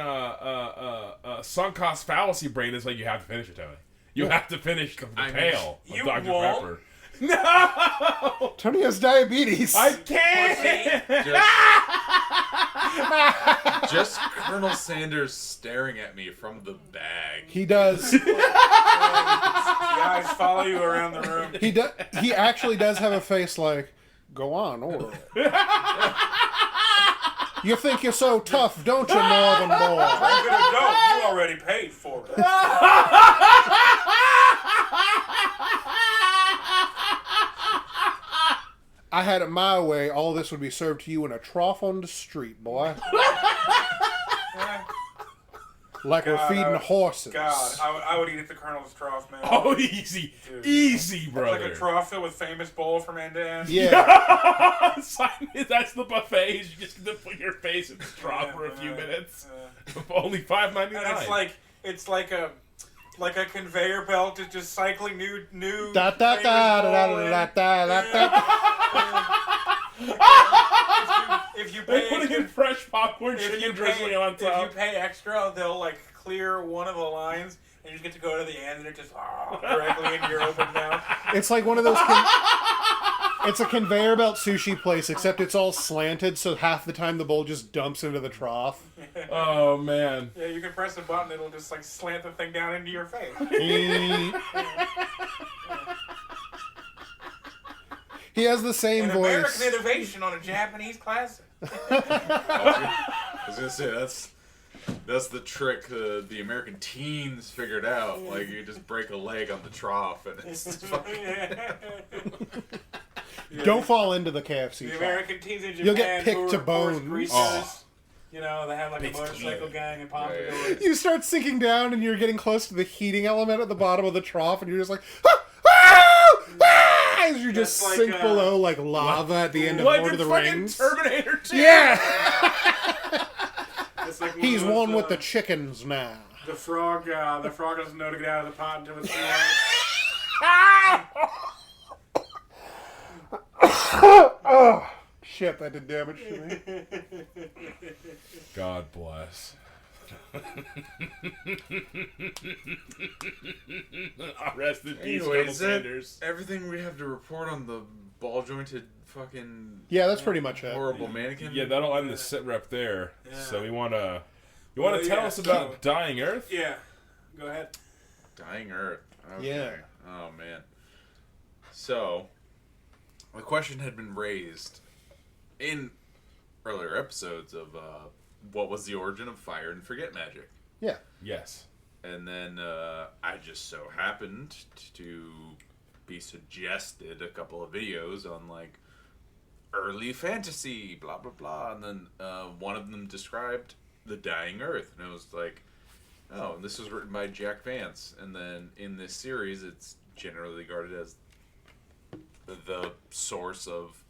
sunk cost fallacy brain is like, you have to finish it, Tony. You have to finish the pail of you Dr. won't. Pepper. No, Tony has diabetes. I can't. Just Colonel Sanders staring at me from the bag. He does. The eyes follow you around the room. He actually does have a face like, go on, order it. You think you're so tough, don't you, Northern boy? I'm gonna go. You already paid for it. I had it my way. All this would be served to you in a trough on the street, boy. Like we're God, feeding horses. God, I would eat at the Colonel's trough, man. Oh, easy, Dude. easy, Like brother. a trough filled with famous bowl from end to end. Yeah. That's the buffet. You just get to put your face in the trough for a few minutes. Only $5.99. And it's like a conveyor belt is just cycling new Da da famous da bowl da in. da da da da. If you They're pay putting in fresh popcorn chicken drizzling on if top. you pay extra, they'll like clear one of the lines, and you just get to go to the end, and it just directly into your open mouth. It's like one of those. It's a conveyor belt sushi place, except it's all slanted, so half the time the bowl just dumps into the trough. Oh man. Yeah, you can press a button, it'll just like slant the thing down into your face. He has the same An voice. American innovation on a Japanese classic. I was gonna say that's the trick the American teens figured out. Like, you just break a leg on the trough and it's fucking... Don't fall into the KFC The trap. American teens in Japan You'll get picked who to are, of course, bone. greasers. Oh. You know, they have like a Picked motorcycle to- gang and Yeah, pompadours. You start sinking down and you're getting close to the heating element at the bottom of the trough, and you're just like, ah, ah, ah, as you just That's like, sink below like lava at the end of Like Lord in of the fucking Rings. Terminator 2. Yeah, It's like he's of those, one with the chickens now. The frog doesn't know to get out of the pot until it's too late. Oh, shit, that did damage to me. God bless. Rest in peace, Anyway, Colonel is that Sanders. everything we have to report on the ball-jointed fucking Yeah, that's pretty much it. horrible mannequin? Yeah, that'll end the sit rep there. Yeah. So you want to Well, tell yeah, us about so- Dying Earth? Yeah. Go ahead. Dying Earth. Okay. Yeah. Oh, man. So, the question had been raised in earlier episodes of what was the origin of fire and forget magic. Yeah. Yes. And then I just so happened to be suggested a couple of videos on, like, early fantasy, blah, blah, blah. And then one of them described the Dying Earth. And it was like, oh, this was written by Jack Vance. And then in this series, it's generally regarded as the source of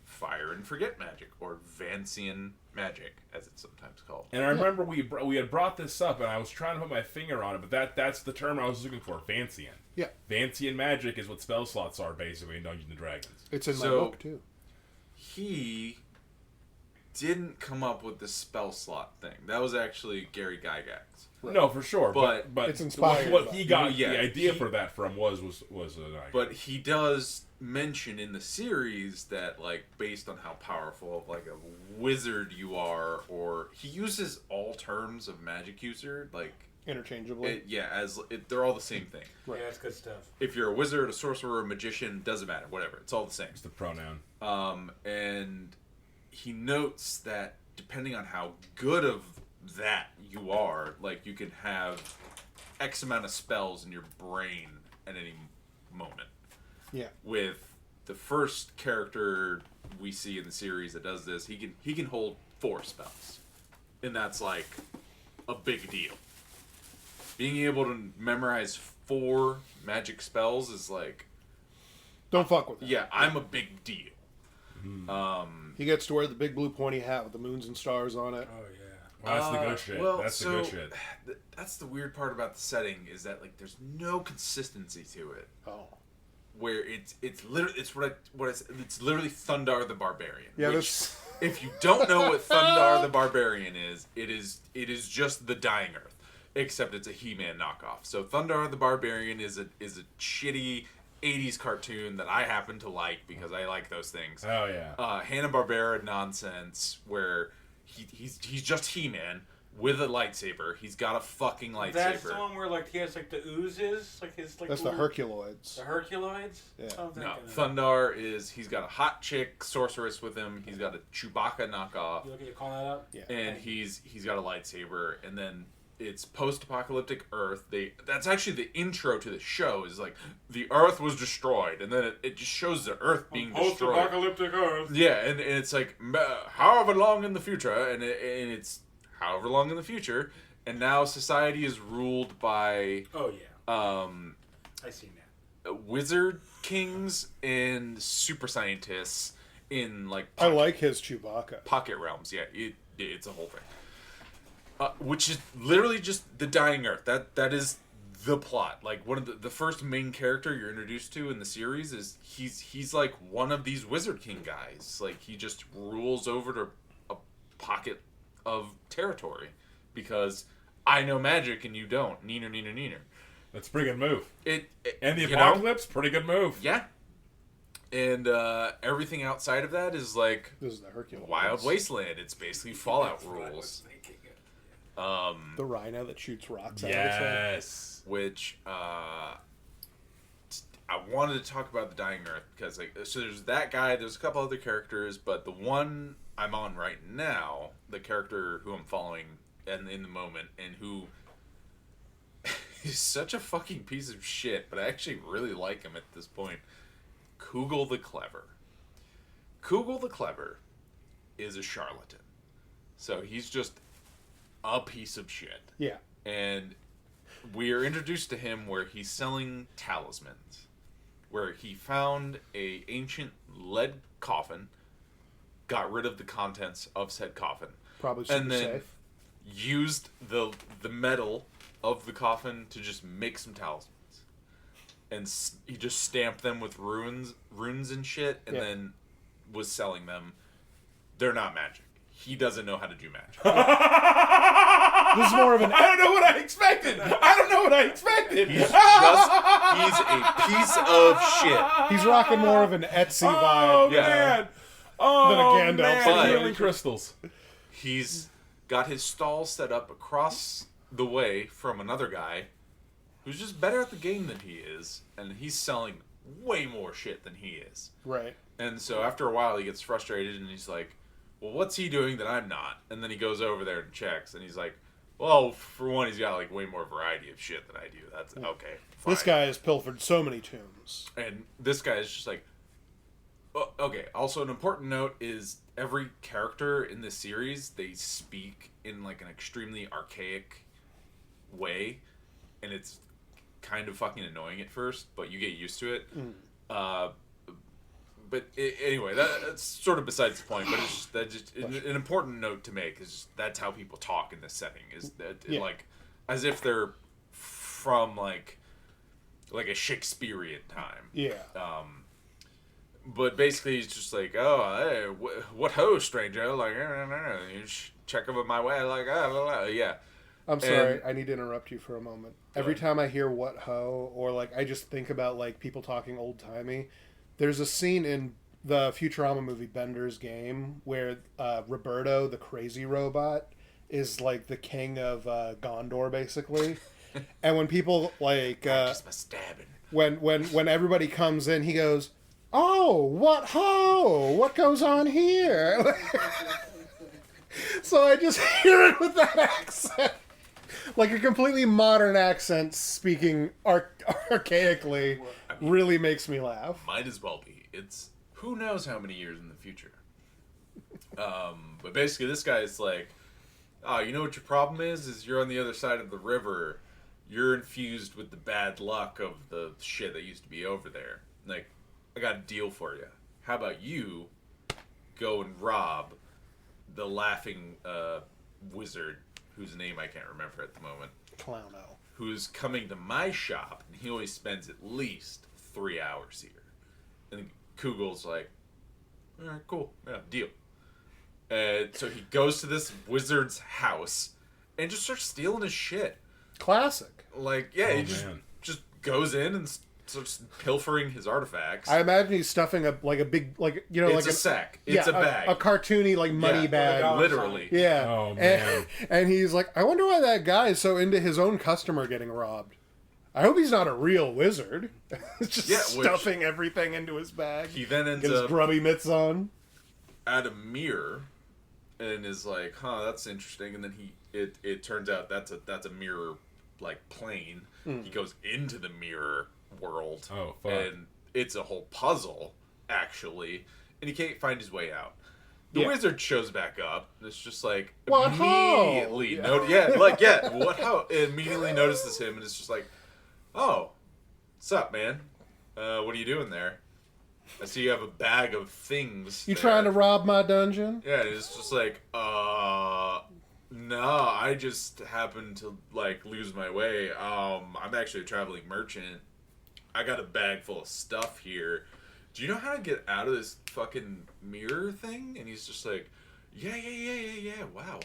fire and forget magic, or Vancian magic, as it's sometimes called. And I remember we had brought this up, and I was trying to put my finger on it, but that's the term I was looking for, Vancian. Yeah. Vancian magic is what spell slots are, basically, in Dungeons & Dragons. It's in my So- book, too. He didn't come up with the spell slot thing. That was actually Gary Gygax. Right. No, for sure. But It's inspired what by- he got Yeah, the idea he- for that from was an idea. But he does mention in the series that, like, based on how powerful of, like, a wizard you are, or he uses all terms of magic user, like, Interchangeably. they're all the same thing. Right. Yeah, that's good stuff. If you're a wizard, a sorcerer, a magician, doesn't matter, whatever. It's all the same. It's the pronoun. And he notes that depending on how good of that you are, like, you can have X amount of spells in your brain at any moment. Yeah. With the first character we see in the series that does this, he can hold 4 spells, and that's like a big deal. Being able to memorize 4 magic spells is like, Don't fuck with that. yeah, I'm a big deal. He gets to wear the big blue pointy hat with the moons and stars on it. Oh, yeah. Well, that's the good shit. Well, That's the good shit. That's the weird part about the setting, is that, like, there's no consistency to it. Oh. Where it's literally it's literally Thundar the Barbarian. Yeah, which, that's... if you don't know what Thundar the Barbarian is, it is just the Dying Earth, except it's a He-Man knockoff. So Thundar the Barbarian is a shitty 80s cartoon that I happen to like because I like those things. Oh, yeah. Hanna-Barbera nonsense where he's just He-Man with a lightsaber. He's got a fucking lightsaber. That's the one where, like, he has, like, the oozes, like his, like, That's the little- Herculoids. The Herculoids? Yeah. Oh, I'm No, thinking of- Thundar he's got a hot chick sorceress with him. He's got a Chewbacca knockoff, You calling that up? Yeah. and he's got a lightsaber. And then it's post-apocalyptic Earth. That's actually the intro to the show. Is like the Earth was destroyed, and then it just shows the Earth being destroyed. Post-apocalyptic Earth. Yeah, and it's like however long in the future, and it's however long in the future, and now society is ruled by Oh, yeah. I seen that. wizard kings and super scientists in, like, I like his Chewbacca. pocket realms. Yeah, it's a whole thing. Which is literally just the Dying Earth. That is the plot. Like, one of the first main character you're introduced to in the series is he's like one of these wizard king guys. Like, he just rules over a pocket of territory because I know magic and you don't. Neener, neener, neener. That's a pretty good move. And the you know? apocalypse, pretty good move. Yeah. And everything outside of that is like This is the Herculoids. Wild Wasteland. It's basically Fallout That's what I was rules. thinking. The rhino that shoots rocks out of its head. Yes. Which I wanted to talk about the Dying Earth because, like, so there's that guy. There's a couple other characters, but the one I'm on right now, the character who I'm following in the moment, and who is such a fucking piece of shit, but I actually really like him at this point. Cugel the Clever. Cugel the Clever is a charlatan, so he's just a piece of shit. Yeah. And we are introduced to him where he's selling talismans, where he found a ancient lead coffin, got rid of the contents of said coffin, Probably super and then safe. used the metal of the coffin to just make some talismans, and he just stamped them with runes and shit, and Yeah. then was selling them. They're not magic. He doesn't know how to do magic. This is more of an... I don't know what I expected. He's a piece of shit. He's rocking more of an Etsy Oh, vibe. Yeah. man. Oh, Than a Gandalf. man. But- Healing crystals. He's got his stall set up across the way from another guy who's just better at the game than he is, and he's selling way more shit than he is. Right. And so after a while, he gets frustrated, and he's like, well, what's he doing that I'm not? And then he goes over there and checks, and he's like, well, for one, he's got like way more variety of shit than I do. That's okay. Fine. This guy has pilfered so many tombs. And this guy is just like, oh, okay. Also, an important note is every character in this series, they speak in like an extremely archaic way, and it's kind of fucking annoying at first, but you get used to it. Anyway, that's sort of besides the point. But it's just, an important note to make is just, that's how people talk in this setting. Is that like as if they're from like a Shakespearean time. Yeah. But basically, he's just like, oh, hey, what ho, stranger? Like, you check over my way, like, yeah. I'm sorry, I need to interrupt you for a moment. Every time I hear what ho, or like I just think about like people talking old timey, there's a scene in the Futurama movie Bender's Game where Roberto, the crazy robot, is like the king of Gondor, basically. And when people like just by stabbing. When everybody comes in, he goes, "Oh, what ho? What goes on here?" So I just hear it with that accent. Like a completely modern accent speaking archaically really makes me laugh. Might as well be. It's who knows how many years in the future. But basically this guy is like, oh, you know what your problem is you're on the other side of the river. You're infused with the bad luck of the shit that used to be over there. Like, I got a deal for you. How about you go and rob the laughing wizard, whose name I can't remember at the moment. Clowno. Who's coming to my shop, and he always spends at least 3 hours here. And Cugel's like, all right, cool, yeah, deal. So he goes to this wizard's house and just starts stealing his shit. Classic. Like, yeah, he just goes in and starts pilfering his artifacts. I imagine he's stuffing a big, like, you know, it's like a sack. It's a bag. A cartoony, like, money bag. Literally. Yeah. Oh, man. And he's like, I wonder why that guy is so into his own customer getting robbed. I hope he's not a real wizard. Just stuffing everything into his bag. He then ends Get his up grubby mitts on. at a mirror and is like, huh, that's interesting. And then it turns out that's a mirror, like, plane. He goes into the mirror world. Oh, fuck. And it's a whole puzzle, actually. And he can't find his way out. The wizard shows back up. And it's just like, what immediately, what how? It immediately notices him, and it's just like, oh, what's up, man? What are you doing there? I see you have a bag of things. You trying to rob my dungeon? Yeah, it's just like, no, I just happened to, like, lose my way. I'm actually a traveling merchant. I got a bag full of stuff here. Do you know how to get out of this fucking mirror thing? And he's just like, yeah. Wow.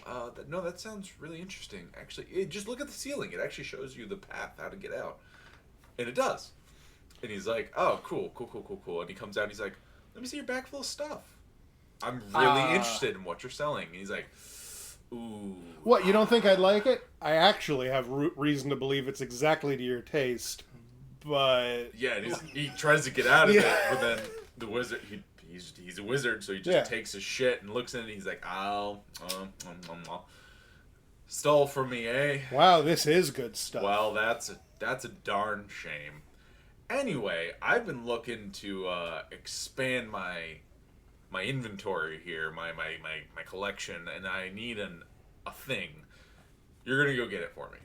No, that sounds really interesting. Actually, just look at the ceiling. It actually shows you the path how to get out. And it does. And he's like, oh, cool. And he comes out and he's like, let me see your bag full of stuff. I'm really interested in what you're selling. And he's like, ooh. What, you don't think I'd like it? I actually have reason to believe it's exactly to your taste, but... Yeah, and he tries to get out of it, but then the wizard, he's a wizard, so he just takes his shit and looks in it, and he's like, stole from me, eh? Wow, this is good stuff. Well, that's a darn shame. Anyway, I've been looking to expand my inventory here, my collection, and I need a thing. You're gonna go get it for me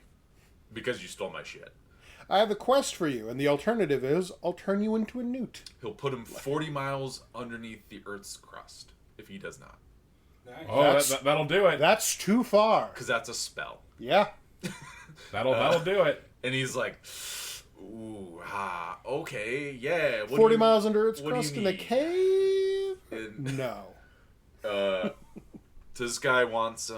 because you stole my shit. I have a quest for you, and the alternative is I'll turn you into a newt. He'll put him 40 miles underneath the Earth's crust if he does not. Nice. Oh, that'll do it. That's too far. Because that's a spell. Yeah. That'll do it. And he's like, ooh, okay, yeah. 40 miles under Earth's crust in a cave? And, no. This guy wants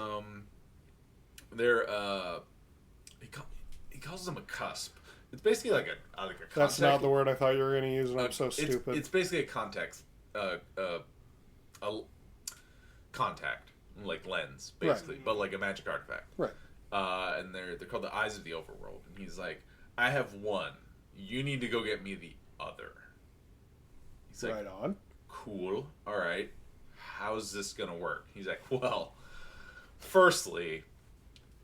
he calls them a cusp. It's basically like a contact. That's not the word I thought you were going to use, and I'm so stupid. It's basically a contact, contact, like lens, basically, but like a magic artifact. Right. and they're called the Eyes of the Overworld. And he's like, I have one. You need to go get me the other. He's like, Right on. cool. All right. How's this gonna work? He's like, well, firstly,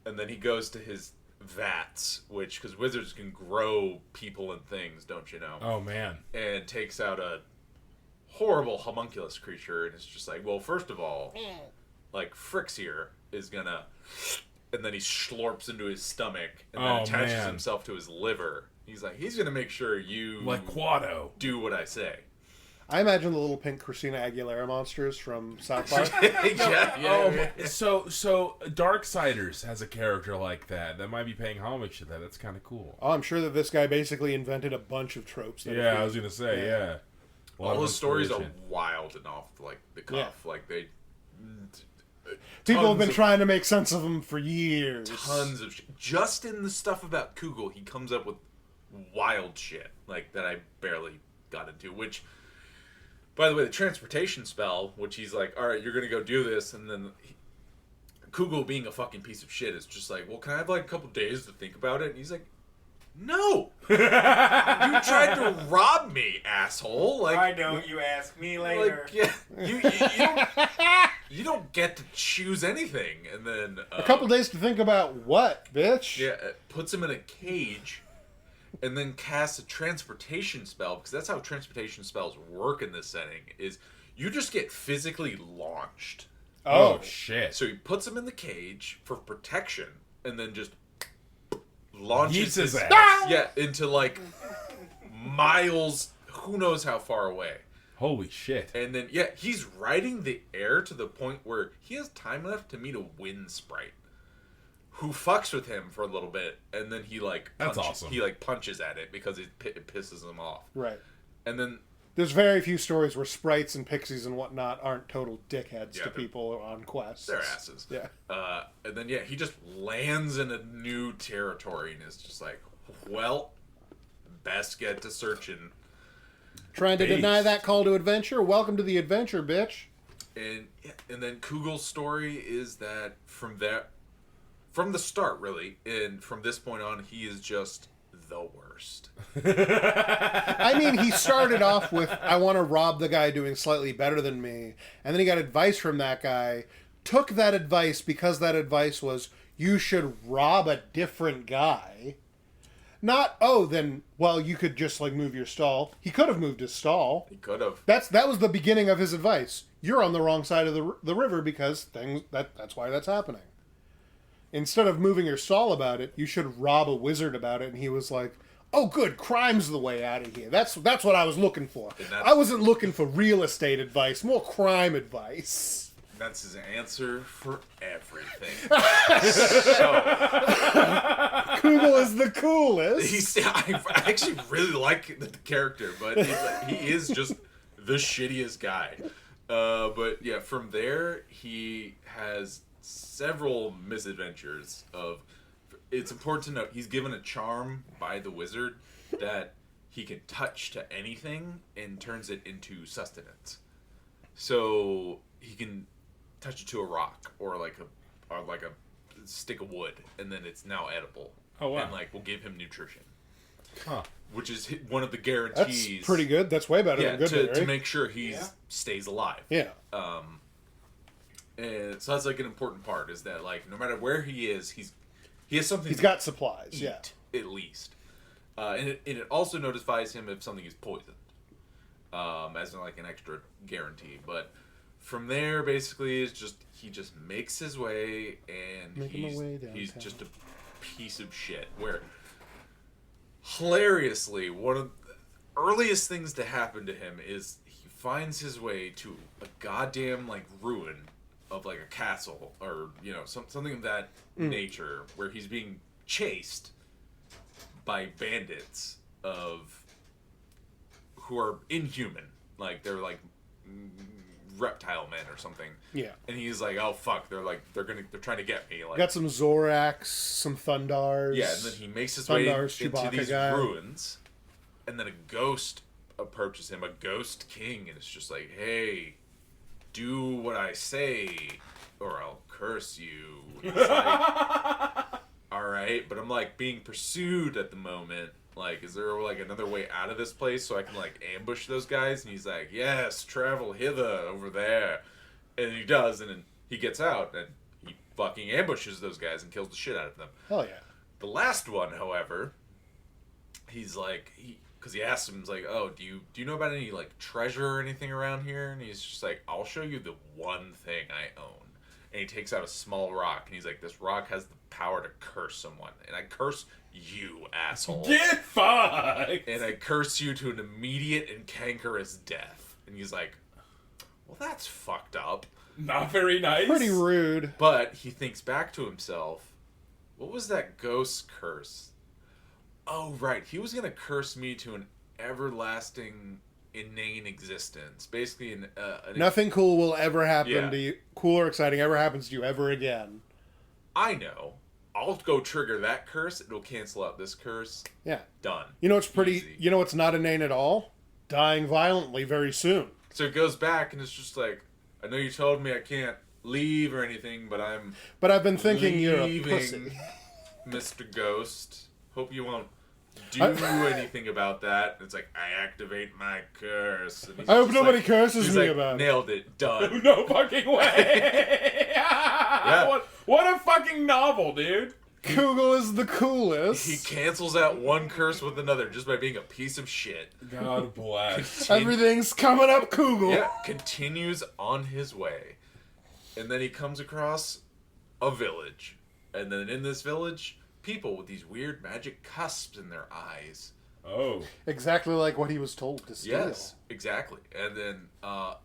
and then he goes to his vats, which because wizards can grow people and things, don't you know? Oh man. And takes out a horrible homunculus creature, and it's just like, well, first of all, like Fricks here is gonna, and then he slurps into his stomach and then attaches himself to his liver. He's like, he's gonna make sure you Like Quado. do what I say. I imagine the little pink Christina Aguilera monsters from South Park. yeah. So Darksiders has a character like that. That might be paying homage to that. That's kind of cool. Oh, I'm sure that this guy basically invented a bunch of tropes. That Yeah, I was gonna say, yeah. All his stories are wild and off like the cuff. Yeah. Like they. People have been of- trying to make sense of them for years. Tons of shit. Just in the stuff about Cugel, he comes up with wild shit like that I barely got into. Which, by the way, the transportation spell, which he's like, all right, you're gonna go do this, and then Cugel, being a fucking piece of shit, is just like, well, can I have like a couple days to think about it? And he's like, no, you tried to rob me, asshole. Like, Why don't you ask me later? like, you don't get to choose anything. And then A couple days to think about what, bitch? yeah, it puts him in a cage, and then casts a transportation spell, because that's how transportation spells work in this setting. Is you just get physically launched. Oh shit. So he puts him in the cage for protection, and then just launches Yeets his ass. yeah, into like miles, who knows how far away. Holy shit. And then yeah, he's riding the air to the point where he has time enough to meet a wind sprite who fucks with him for a little bit, and then he like That's awesome. He like punches at it because it pisses him off. Right. And then There's very few stories where sprites and pixies and whatnot aren't total dickheads Yeah, to they're- people on quests. they're asses. Yeah. And then yeah, he just lands in a new territory and is just like, well, best get to searching. Trying to Base. deny that call to adventure? Welcome to the adventure, bitch. And then Kugel's story is that from the start, really, and from this point on, he is just the worst. I mean, he started off with, I want to rob the guy doing slightly better than me. And then he got advice from that guy, took that advice because that advice was, you should rob a different guy. Not, oh, then, well, you could just, like, move your stall. He could have moved his stall. He could have. That was the beginning of his advice. You're on the wrong side of the river because that's why that's happening. Instead of moving your stall about it, you should rob a wizard about it. And he was like, oh, good, crime's the way out of here. That's what I was looking for. I wasn't looking for real estate advice, more crime advice. That's his answer for everything. Kugel is the coolest. I actually really like the character, but he is just the shittiest guy. But yeah, from there, he has several misadventures of... It's important to note, he's given a charm by the wizard that he can touch to anything and turns it into sustenance. So he can touch it to a rock or like a stick of wood, and then it's now edible. Oh, wow. And like will give him nutrition. Huh. Which is one of the That's guarantees. pretty good. That's way better than good. to make sure he stays alive. Yeah. And so that's like an important part, is that like no matter where he is, he has something. He's to got supplies. eat, Yeah. at least. And it also notifies him if something is poisoned, as in like an extra guarantee. But from there, basically, is just he just makes his way, and Making my way he's downtown. just a piece of shit. Where hilariously, one of the earliest things to happen to him is he finds his way to a goddamn like ruin of like a castle, or something of that nature, where he's being chased by bandits who are inhuman, like they're like reptile men or something. Yeah. And he's like, oh fuck, they're trying to get me. Like, Got some Zorax, some Thundars. yeah, and then he makes his way Thundar's into Chewbacca these guy. ruins, and then a ghost approaches him, a ghost king, and it's just like, hey, do what I say, or I'll curse you. And it's like, right, but I'm like being pursued at the moment. Like, is there like another way out of this place so I can like ambush those guys? And he's like, yes, travel hither over there. And he does, and then he gets out and he fucking ambushes those guys and kills the shit out of them. Hell yeah. The last one, however, he's like, because he asks him, he's like, oh, do you know about any like treasure or anything around here? And he's just like, I'll show you the one thing I own. And he takes out a small rock, and he's like, this rock has the power to curse someone. And I curse you, asshole. Get fucked! And I curse you to an immediate and cankerous death. And he's like, well, that's fucked up. Not very nice. Pretty rude. But he thinks back to himself, what was that ghost curse? Oh, right. He was going to curse me to an everlasting, inane existence. Basically, Nothing cool will ever happen Yeah. to you. Cool or exciting ever happens to you ever again. I know. I'll go trigger that curse. It'll cancel out this curse. Yeah. Done. You know what's pretty... Easy. You know what's not inane at all? Dying violently very soon. So it goes back, and it's just like, I know you told me I can't leave or anything, but I'm But I've been thinking leaving, you're a pussy. Mr. Ghost. Hope you won't do anything about that. And it's like, I activate my curse. And he's I hope just nobody like, curses he's me like, about it. nailed it. Done. No fucking way! What a fucking novel, dude! Cugel is the coolest. He cancels out one curse with another just by being a piece of shit. God bless. Everything's coming up, Cugel. Yeah, continues on his way. And then he comes across a village. And then in this village, people with these weird magic cusps in their eyes. Oh. Exactly like what he was told to steal. Yes, exactly. And then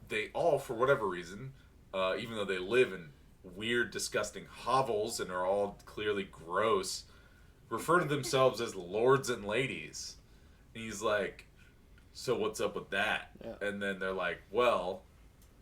they all, for whatever reason, even though they live in weird, disgusting hovels and are all clearly gross, refer to themselves as lords and ladies. And he's like, so what's up with that? Yeah. And then they're like, well,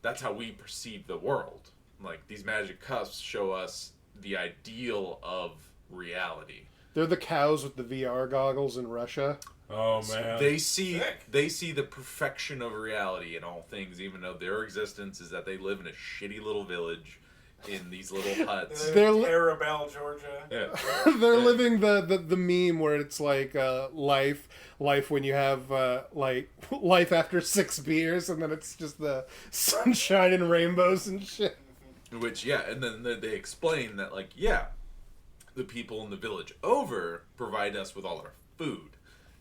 that's how we perceive the world. Like, these magic cusps show us the ideal of reality. They're the cows with the VR goggles in Russia. Oh, man. They see Sick. the perfection of reality in all things, even though their existence is that they live in a shitty little village in these little huts. They're li- Arabelle, Georgia. Yeah. They're living the meme where it's like life when you have like life after 6 beers, and then it's just the sunshine and rainbows and shit. Which, yeah, and then they explain that, like, yeah, the people in the village over provide us with all our food,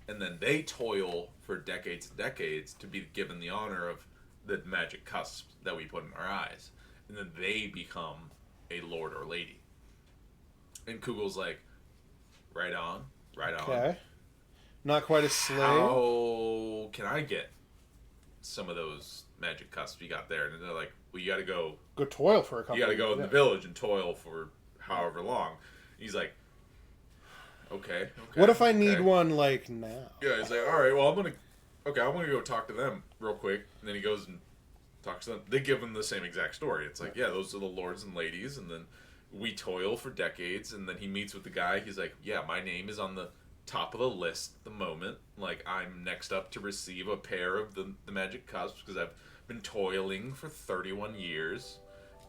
and then they toil for decades and decades to be given the honor of the magic cusps that we put in our eyes. And then they become a lord or lady. And Kugel's like, right on, right on. Okay. Not quite a slave. How can I get some of those magic cusps you got there? And they're like, well, you gotta go Toil for a couple. you gotta go in yeah. the village and toil for however long. He's like, okay. What if I need okay. one like now? Yeah, he's like, all right, well, I'm gonna go talk to them real quick. And then he goes and talks to them. They give him the same exact story. It's like, yeah, those are the lords and ladies, and then we toil for decades. And then he meets with the guy. He's like, yeah, my name is on the top of the list at the moment. Like, I'm next up to receive a pair of the magic cusps because I've been toiling for 31 years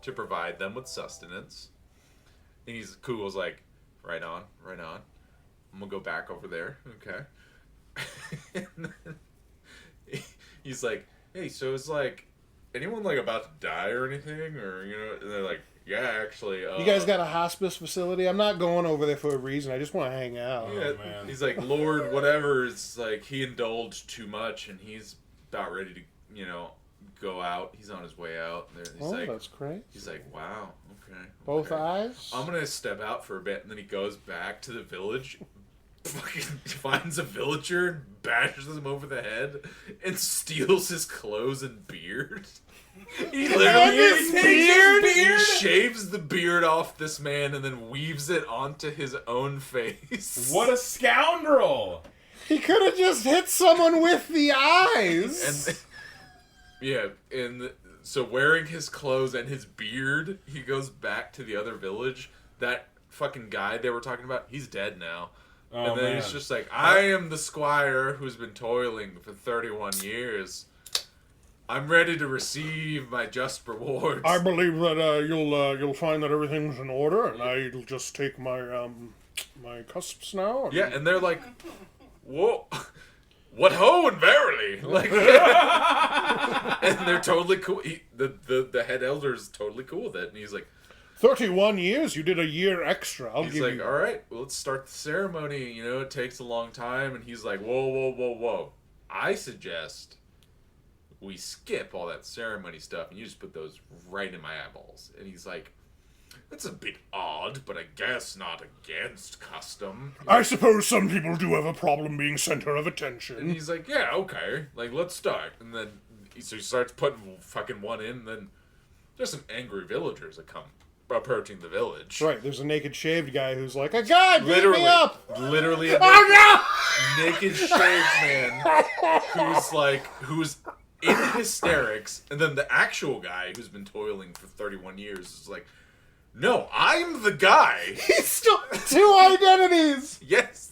to provide them with sustenance. And Kugel's like, right on, right on. I'm gonna go back over there, okay? And then he's like, hey, so is like anyone like about to die or anything, or you know? And they're like, yeah, actually. You guys got a hospice facility? I'm not going over there for a reason. I just want to hang out. Yeah, man. he's like, Lord, whatever. It's like he indulged too much, and he's about ready to, go out. He's on his way out. He's That's great. He's like, wow, okay. Both okay. eyes? I'm gonna step out for a bit, and then he goes back to the village, fucking finds a villager, and bashes him over the head, and steals his clothes and beard. He literally he shaves the beard off this man, and then weaves it onto his own face. What a scoundrel! He could have just hit someone with the eyes. And yeah, so wearing his clothes and his beard, he goes back to the other village. That fucking guy they were talking about, he's dead now. Oh, and then man. he's just like, I am the squire who's been toiling for 31 years. I'm ready to receive my just rewards. I believe that you'll find that everything's in order, and I'll just take my my cusps now. Yeah, and they're like, whoa, what ho and verily, like, and they're totally cool. The head elder is totally cool with it, and he's like, 31 years. You did a year extra. I'll he's give like, you. all right, well, let's start the ceremony. You know, it takes a long time, and he's like, whoa. I suggest we skip all that ceremony stuff, and you just put those right in my eyeballs. And he's like, that's a bit odd, but I guess not against custom. I suppose some people do have a problem being center of And attention. he's like, yeah, okay, like, let's start. And then, so he starts putting fucking one in, and then there's some angry villagers that come approaching the village. Right, there's a naked shaved guy who's like, a guy beat me up! Literally a naked shaved man who's in hysterics, and then the actual guy who's been toiling for 31 years is like, no, I'm the guy. He's still 2 identities! Yes.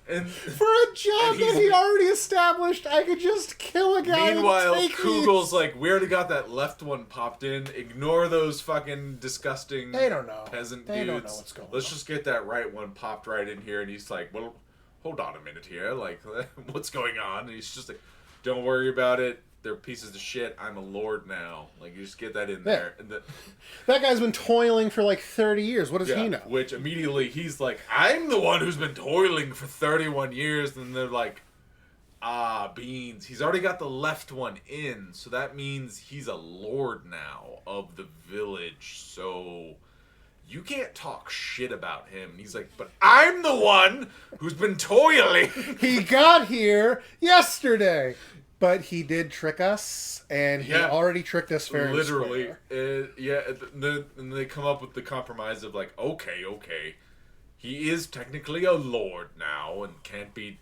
And For a job And he's- that he already established, I could just kill a guy meanwhile, and take Kugel's like, we already got that left one popped in. Ignore those fucking disgusting They don't know. peasant They dudes. don't know what's going Let's on. just get that right one popped right in here. And he's like, well, hold on a minute here. Like, what's going on? And he's just like, don't worry about it. They're pieces of shit. I'm a lord now. Like, you just get that in there. And That guy's been toiling for like 30 years. What does he know? Which immediately he's like, I'm the one who's been toiling for 31 years. And they're like, beans. He's already got the left one in. So that means he's a lord now of the village. So you can't talk shit about him. And he's like, but I'm the one who's been toiling. He got here yesterday. But he did trick us, and he Yeah. already tricked us fair and Literally. square. And they come up with the compromise of like, okay. He is technically a lord now and can't be,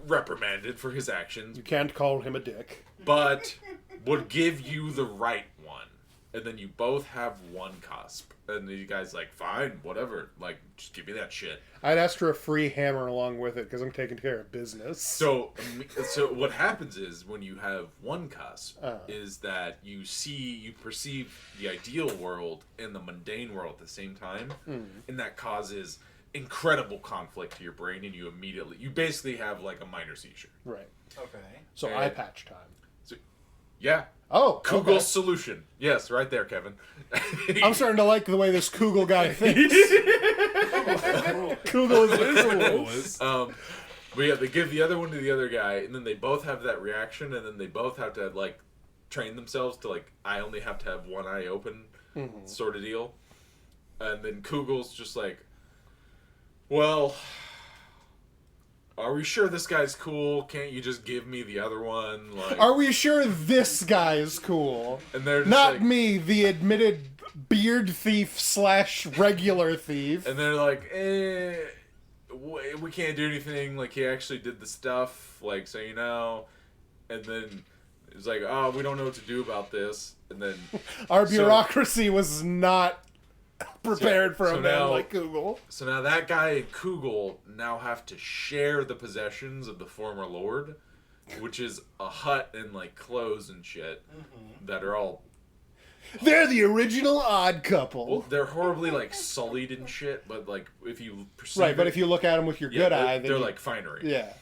reprimanded for his actions, You can't call him a dick. but would give you the right one. And then you both have one cusp. And you guys like, fine, whatever. Like, just give me that shit. I'd ask for a free hammer along with it, because I'm taking care of business. So what happens is when you have one cusp is that you perceive the ideal world and the mundane world at the same time, and that causes incredible conflict to your brain, and you basically have like a minor seizure. Right. Okay. So And- eye patch time. Yeah. Oh, Kugel's okay. solution. Yes, right there, Kevin. I'm starting to like the way this Cugel guy thinks. Cugel is cool. But yeah, they give the other one to the other guy, and then they both have that reaction, and then they both have to like train themselves to like, I only have to have one eye open, sort of deal. And then Kugel's just like, well, are we sure this guy's cool? Can't you just give me the other one? Like, Are we sure this guy is cool? and they're just Not like, me, the admitted beard thief / regular thief. and they're like, we can't do anything. Like, he actually did the stuff. Like, so and then it's like, oh, we don't know what to do about this. And then Our bureaucracy was not prepared for so a man now- like Cugel. So now that guy and Kugel now have to share the possessions of the former lord, which is a hut and like clothes and shit that are all, They're the original odd couple. well, they're horribly like sullied and shit. But like if you perceive Right, but it- if you look at them with your yeah, good they're, eye, then they're you- like finery. yeah.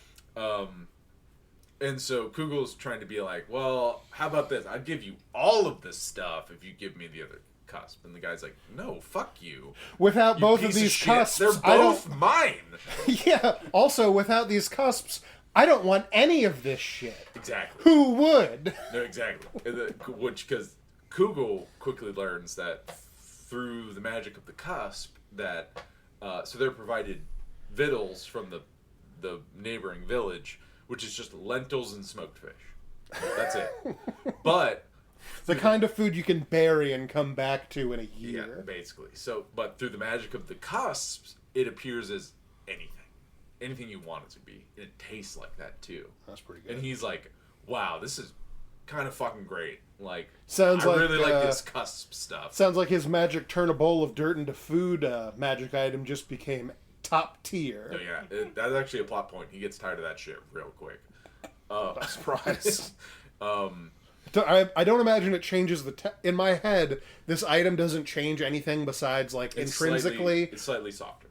And so Kugel's trying to be like, well, how about this? I'd give you all of this stuff if you give me the other cusp. And the guy's like, no, fuck you. Without You both piece of these shit. cusps, They're I don't. both mine. Yeah. Also, without these cusps, I don't want any of this shit. Exactly. Who would? No, exactly. Which, because Kugel quickly learns that through the magic of the cusp, that so they're provided victuals from the neighboring village, which is just lentils and smoked fish. That's it. But The kind of food you can bury and come back to in a yeah, year. basically. So, but through the magic of the cusps, it appears as anything you want it to be. And it tastes like that too. That's pretty good. And he's like, "Wow, this is kind of fucking great. Like, Sounds I like, really like this cusp stuff." Sounds like his magic turn a bowl of dirt into food magic item just became top tier. No, yeah, that's actually a plot point. He gets tired of that shit real quick. Surprise. I don't imagine it changes in my head, this item doesn't change anything besides, like, intrinsically... It's slightly softer.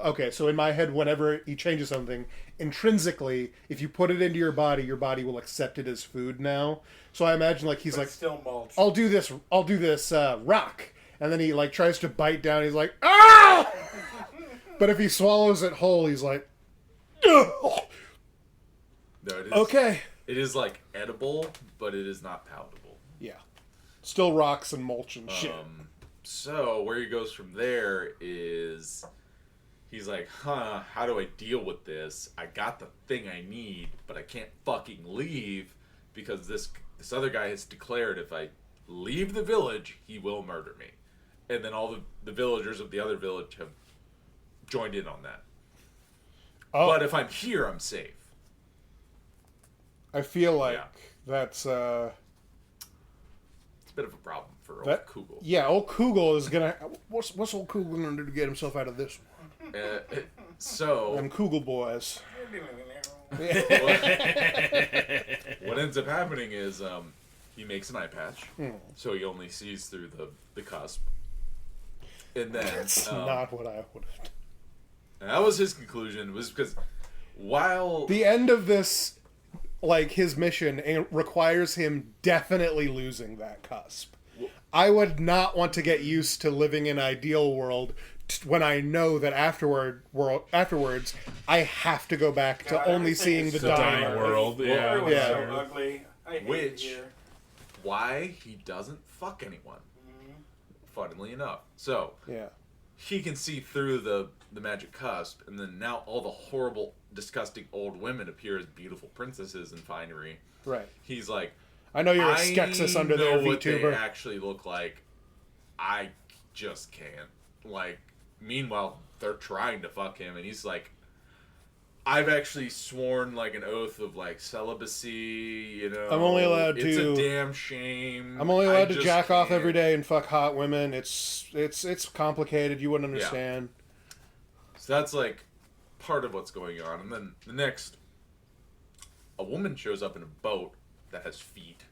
Okay, so in my head, whenever he changes something, intrinsically, if you put it into your body will accept it as food now. So I imagine, like, he's But like... still mulch. I'll do this rock. And then he, like, tries to bite down, he's like, ah! But if he swallows it whole, he's like, ugh! No, it is. Okay. It is like edible, but it is not palatable. Yeah. Still rocks and mulch and shit. So where he goes from there is he's like, how do I deal with this? I got the thing I need, but I can't fucking leave because this other guy has declared if I leave the village, he will murder me. And then all the villagers of the other village have joined in on that. Oh. But if I'm here, I'm safe. I feel like that's... It's a bit of a problem for old Cugel. Yeah, old Cugel is gonna... What's old Cugel gonna do to get himself out of this one? So... Them Cugel boys. What ends up happening is he makes an eye patch, so he only sees through the cusp. And then... That's not what I would have done. And that was his conclusion, was because while... The end of this... Like, his mission requires him definitely losing that cusp. I would not want to get used to living in an ideal world when I know that afterwards I have to go back to only seeing the dying world. Yeah. Everyone's so ugly. I hate it here. Why he doesn't fuck anyone. Funnily enough. So, he can see through the magic cusp, and then now all the horrible, disgusting old women appear as beautiful princesses in finery. Right. He's like, I know you're a Skeksis under there, VTuber. What they actually look like. I just can't. Like, meanwhile, they're trying to fuck him, and he's like, I've actually sworn, like, an oath of, like, celibacy, you know. I'm only allowed It's a damn shame. I'm only allowed to jack off every day and fuck hot women. It's complicated. You wouldn't understand. Yeah. So that's, like, part of what's going on. And then the next, a woman shows up in a boat that has feet.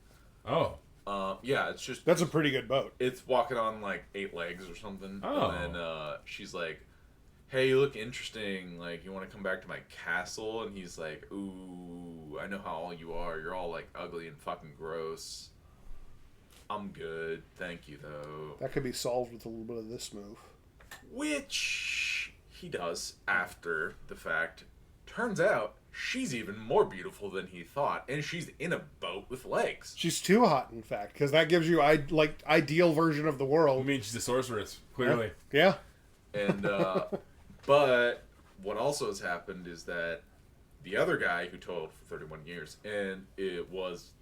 Oh. Yeah, it's just... That's a pretty good boat. It's walking on, like, 8 legs or something. Oh. And then she's like, hey, you look interesting. Like, you want to come back to my castle? And he's like, ooh, I know how all you are. You're all, like, ugly and fucking gross. I'm good. Thank you, though. That could be solved with a little bit of this move. Which he does after the fact. Turns out, she's even more beautiful than he thought. And she's in a boat with legs. She's too hot, in fact, because that gives you, ideal version of the world. I mean, she's a sorceress, clearly. Yeah. And, but what also has happened is that the other guy who toiled for 31 years, and it was,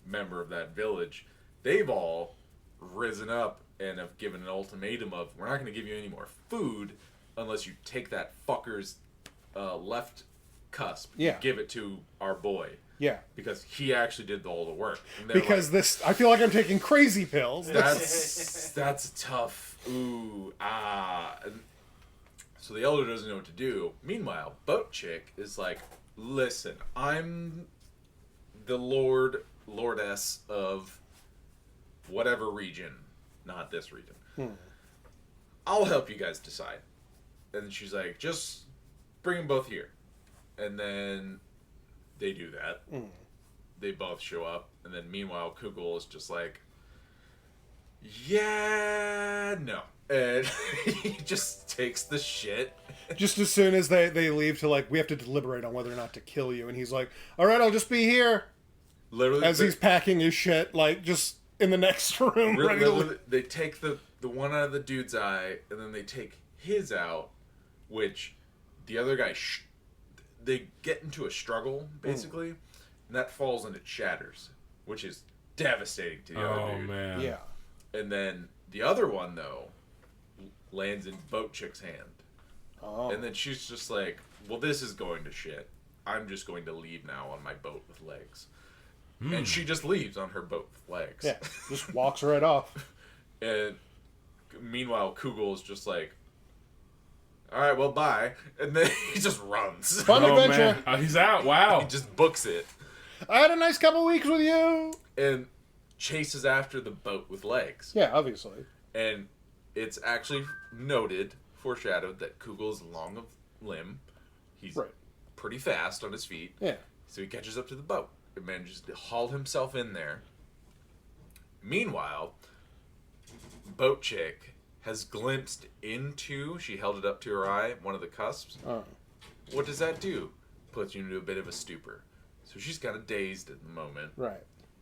member of that village, they've all risen up and have given an ultimatum of, we're not going to give you any more food unless you take that fucker's left cusp. Yeah. Give it to our boy. Yeah. Because he actually did all the work. Because I feel like I'm taking crazy pills. That's tough. Ooh, So the elder doesn't know what to do. Meanwhile, Boat Chick is like, listen, I'm the lordess of whatever region, not this region. I'll help you guys decide. And she's like, just bring them both here. And then they do that. They both show up. And then meanwhile, Cugel is just like, yeah, no. And he just takes the shit. Just as soon as they leave to, like, we have to deliberate on whether or not to kill you. And he's like, all right, I'll just be here. Literally. As he's packing his shit, like, just in the next room. They take the one out of the dude's eye, and then they take his out, which the other guy, they get into a struggle, basically. And that falls and it shatters, which is devastating to the other dude. Oh, man. Yeah. And then the other one, though, lands in Boat Chick's hand. Oh. And then she's just like, well, this is going to shit. I'm just going to leave now on my boat with legs. And she just leaves on her boat with legs. Yeah, just walks right off. And meanwhile, Cugel is just like, all right, well, bye. And then he just runs. Fun adventure. Man. Oh, he's out. Wow. He just books it. I had a nice couple weeks with you. and chases after the boat with legs. Yeah, obviously. And it's actually noted, foreshadowed, that Cugel's long of limb. He's Right. pretty fast on his feet. Yeah. So he catches up to the boat and manages to haul himself in there. Meanwhile, boat chick has glimpsed into, she held it up to her eye, one of the cusps. Oh. What does that do? Puts you into a bit of a stupor. So she's kind of dazed at the moment. Right.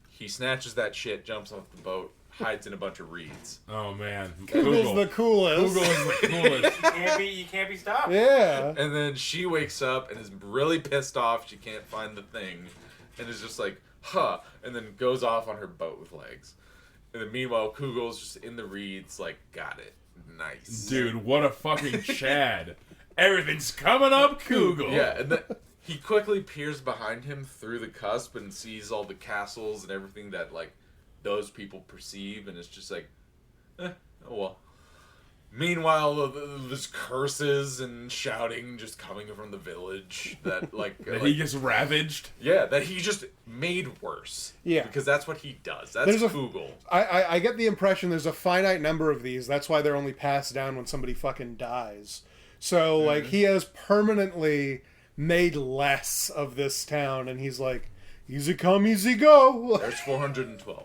He snatches that shit, jumps off the boat, hides in a bunch of reeds. Oh man, Google's the coolest. Google is the coolest. You can't be stopped. Yeah. And then she wakes up and is really pissed off. She can't find the thing. And is just like, huh. And then goes off on her boat with legs. And then meanwhile, Kugel's just in the reeds, like, got it. Nice. Dude, what a fucking Chad. Everything's coming up, Cugel. Yeah, and then he quickly peers behind him through the cusp and sees all the castles and everything that, like, those people perceive. And it's just like, oh well. Meanwhile, there's curses and shouting just coming from the village that, like... That he gets ravaged. Yeah, that he just made worse. Yeah. Because that's what he does. That's There's a- Cugel. I get the impression there's a finite number of these. That's why they're only passed down when somebody fucking dies. So, like, he has permanently made less of this town, and he's like, easy come, easy go. There's 412.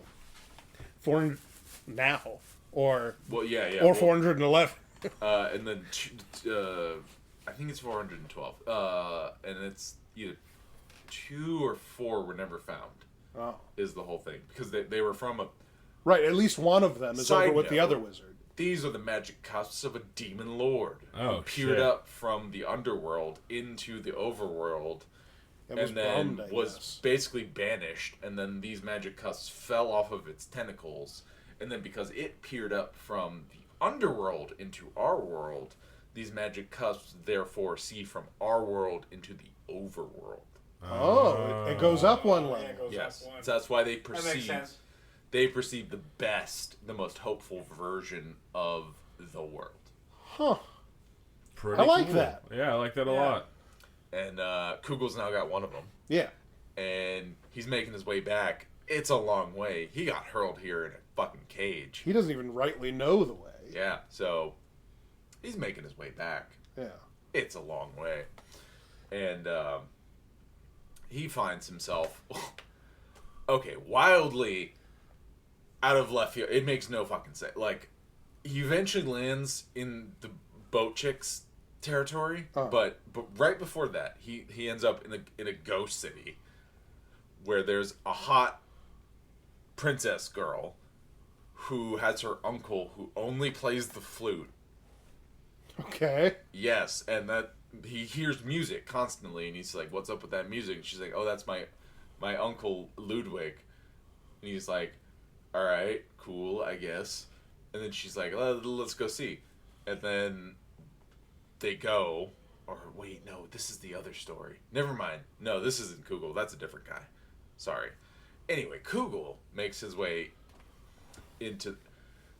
400 now. Or Well, yeah. or Well, 411. and then, I think it's 412. And it's either 2 or 4 were never found, Oh. is the whole thing. Because they were from a... Right, at least one of them is Side over with the note. other wizard. These are the magic cusps of a demon lord. Oh, who peered shit. up from the underworld into the overworld. It was And then bummed, I was guess. basically banished, and then these magic cusps fell off of its tentacles, and then because it peered up from the underworld into our world, these magic cusps therefore see from our world into the overworld. Oh, it goes up one Yeah, level. it goes Yes, up one. so that's why they That makes perceive sense. the best, the most hopeful version of the world. Huh. Pretty I like cool. that. Yeah, I like that a Yeah. lot. And Kugel's now got one of them. Yeah. And he's making his way back. It's a long way. He got hurled here in a fucking cage. He doesn't even rightly know the way. Yeah, so he's making his way back. Yeah. It's a long way. And he finds himself, okay, wildly out of left field. It makes no fucking sense. Like, he eventually lands in the boat chick's territory, Oh. but right before that, he ends up in a ghost city where there's a hot princess girl who has her uncle who only plays the flute. Okay. Yes, and that he hears music constantly, and he's like, "What's up with that music?" And she's like, "Oh, that's my uncle Ludwig." And he's like, "All right, cool, I guess." And then she's like, "Let's go see." And then they go, or wait, no, this is the other story. Never mind. No, this isn't Cugel. That's a different guy. Sorry. Anyway, Cugel makes his way into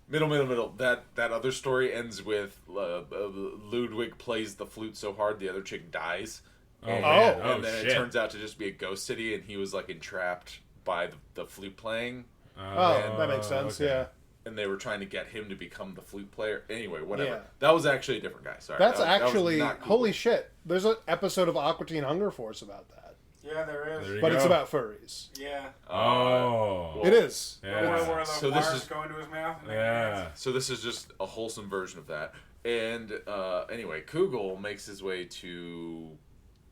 middle. That other story ends with Ludwig plays the flute so hard the other chick dies. Oh, and, man. and Oh, then shit. it turns out to just be a ghost city, and he was like entrapped by the flute playing, Oh, that makes sense. okay. Yeah. and they were trying to get him to become the flute player. Anyway, whatever. Yeah. That was actually a different guy. Sorry. That's that was actually not Cugel. holy shit. There's an episode of Aqua Teen Hunger Force about that, Yeah, there is. There you but go. it's about furries. Yeah. Oh. well, It is. Yeah. Where the So this wires is- go into his mouth. And Yeah. So this is just a wholesome version of that. And anyway, Cugel makes his way to.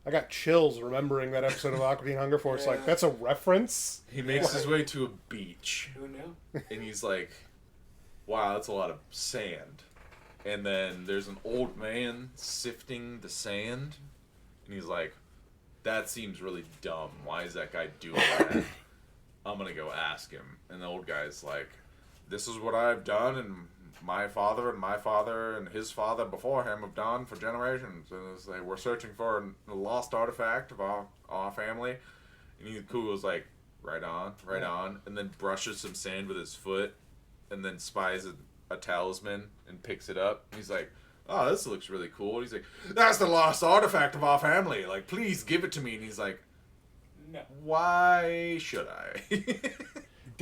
I got chills remembering that episode of Aqua Teen Hunger Force. Like, Yeah. that's a reference? He makes his way to a beach, Who knew? and he's like, "Wow, that's a lot of sand." And then there's an old man sifting the sand, and he's like, "That seems really dumb. Why is that guy doing that? I'm gonna go ask him." And the old guy's like, "This is what I've done, and my father and his father before him have done for generations. And it's like, we're searching for a lost artifact of our family." And Kugel's like, right on, and then brushes some sand with his foot, and then spies a talisman and picks it up. And he's like, "Oh, this looks really cool." And he's like, "That's the lost artifact of our family. Like, please give it to me." And he's like, No. "Why should I?"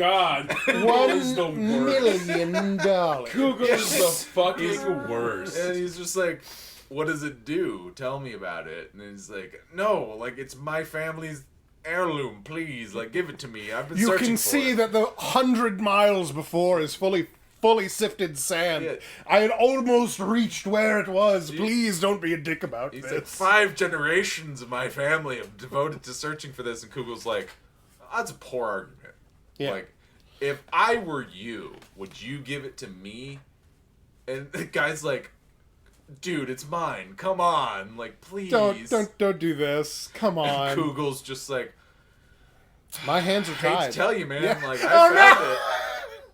God. Kugel's the $1 worst. million. Kugel's the fucking worst. And he's just like, what does it do? Tell me about it. And he's like, no, like, it's my family's heirloom. Please, like, give it to me. I've been You searching can for see it. that the 100 miles before is fully sifted sand. Yeah. I had almost reached where it was. Please don't be a dick about He's this. like, 5 generations of my family have devoted to searching for this. And Kugel's like, that's a poor argument. Yeah. Like, if I were you, would you give it to me? And the guy's like, dude, it's mine. Come on. Like, please. Don't do this. Come And on. Kugel's just like, My hands are hate tied. to tell you, man. Yeah. Like, Oh, I found no! it.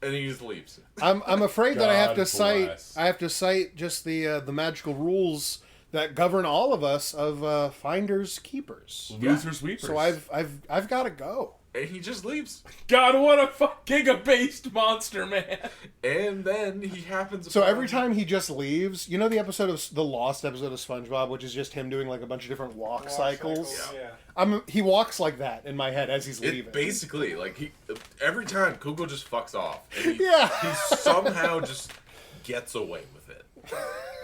And he just leaves. I'm afraid that I have to God cite bless. I have to cite just the magical rules that govern all of us of finders keepers. Loser sweepers. So I've got to go. And he just leaves. God, what a fucking abased monster, man. And then he happens So upon- every time he just leaves, you know the episode of the Lost episode of SpongeBob, which is just him doing like a bunch of different walk cycles. Yeah. He walks like that in my head as he's leaving. It basically, like, every time Kugel just fucks off. And Yeah. he somehow just gets away with it.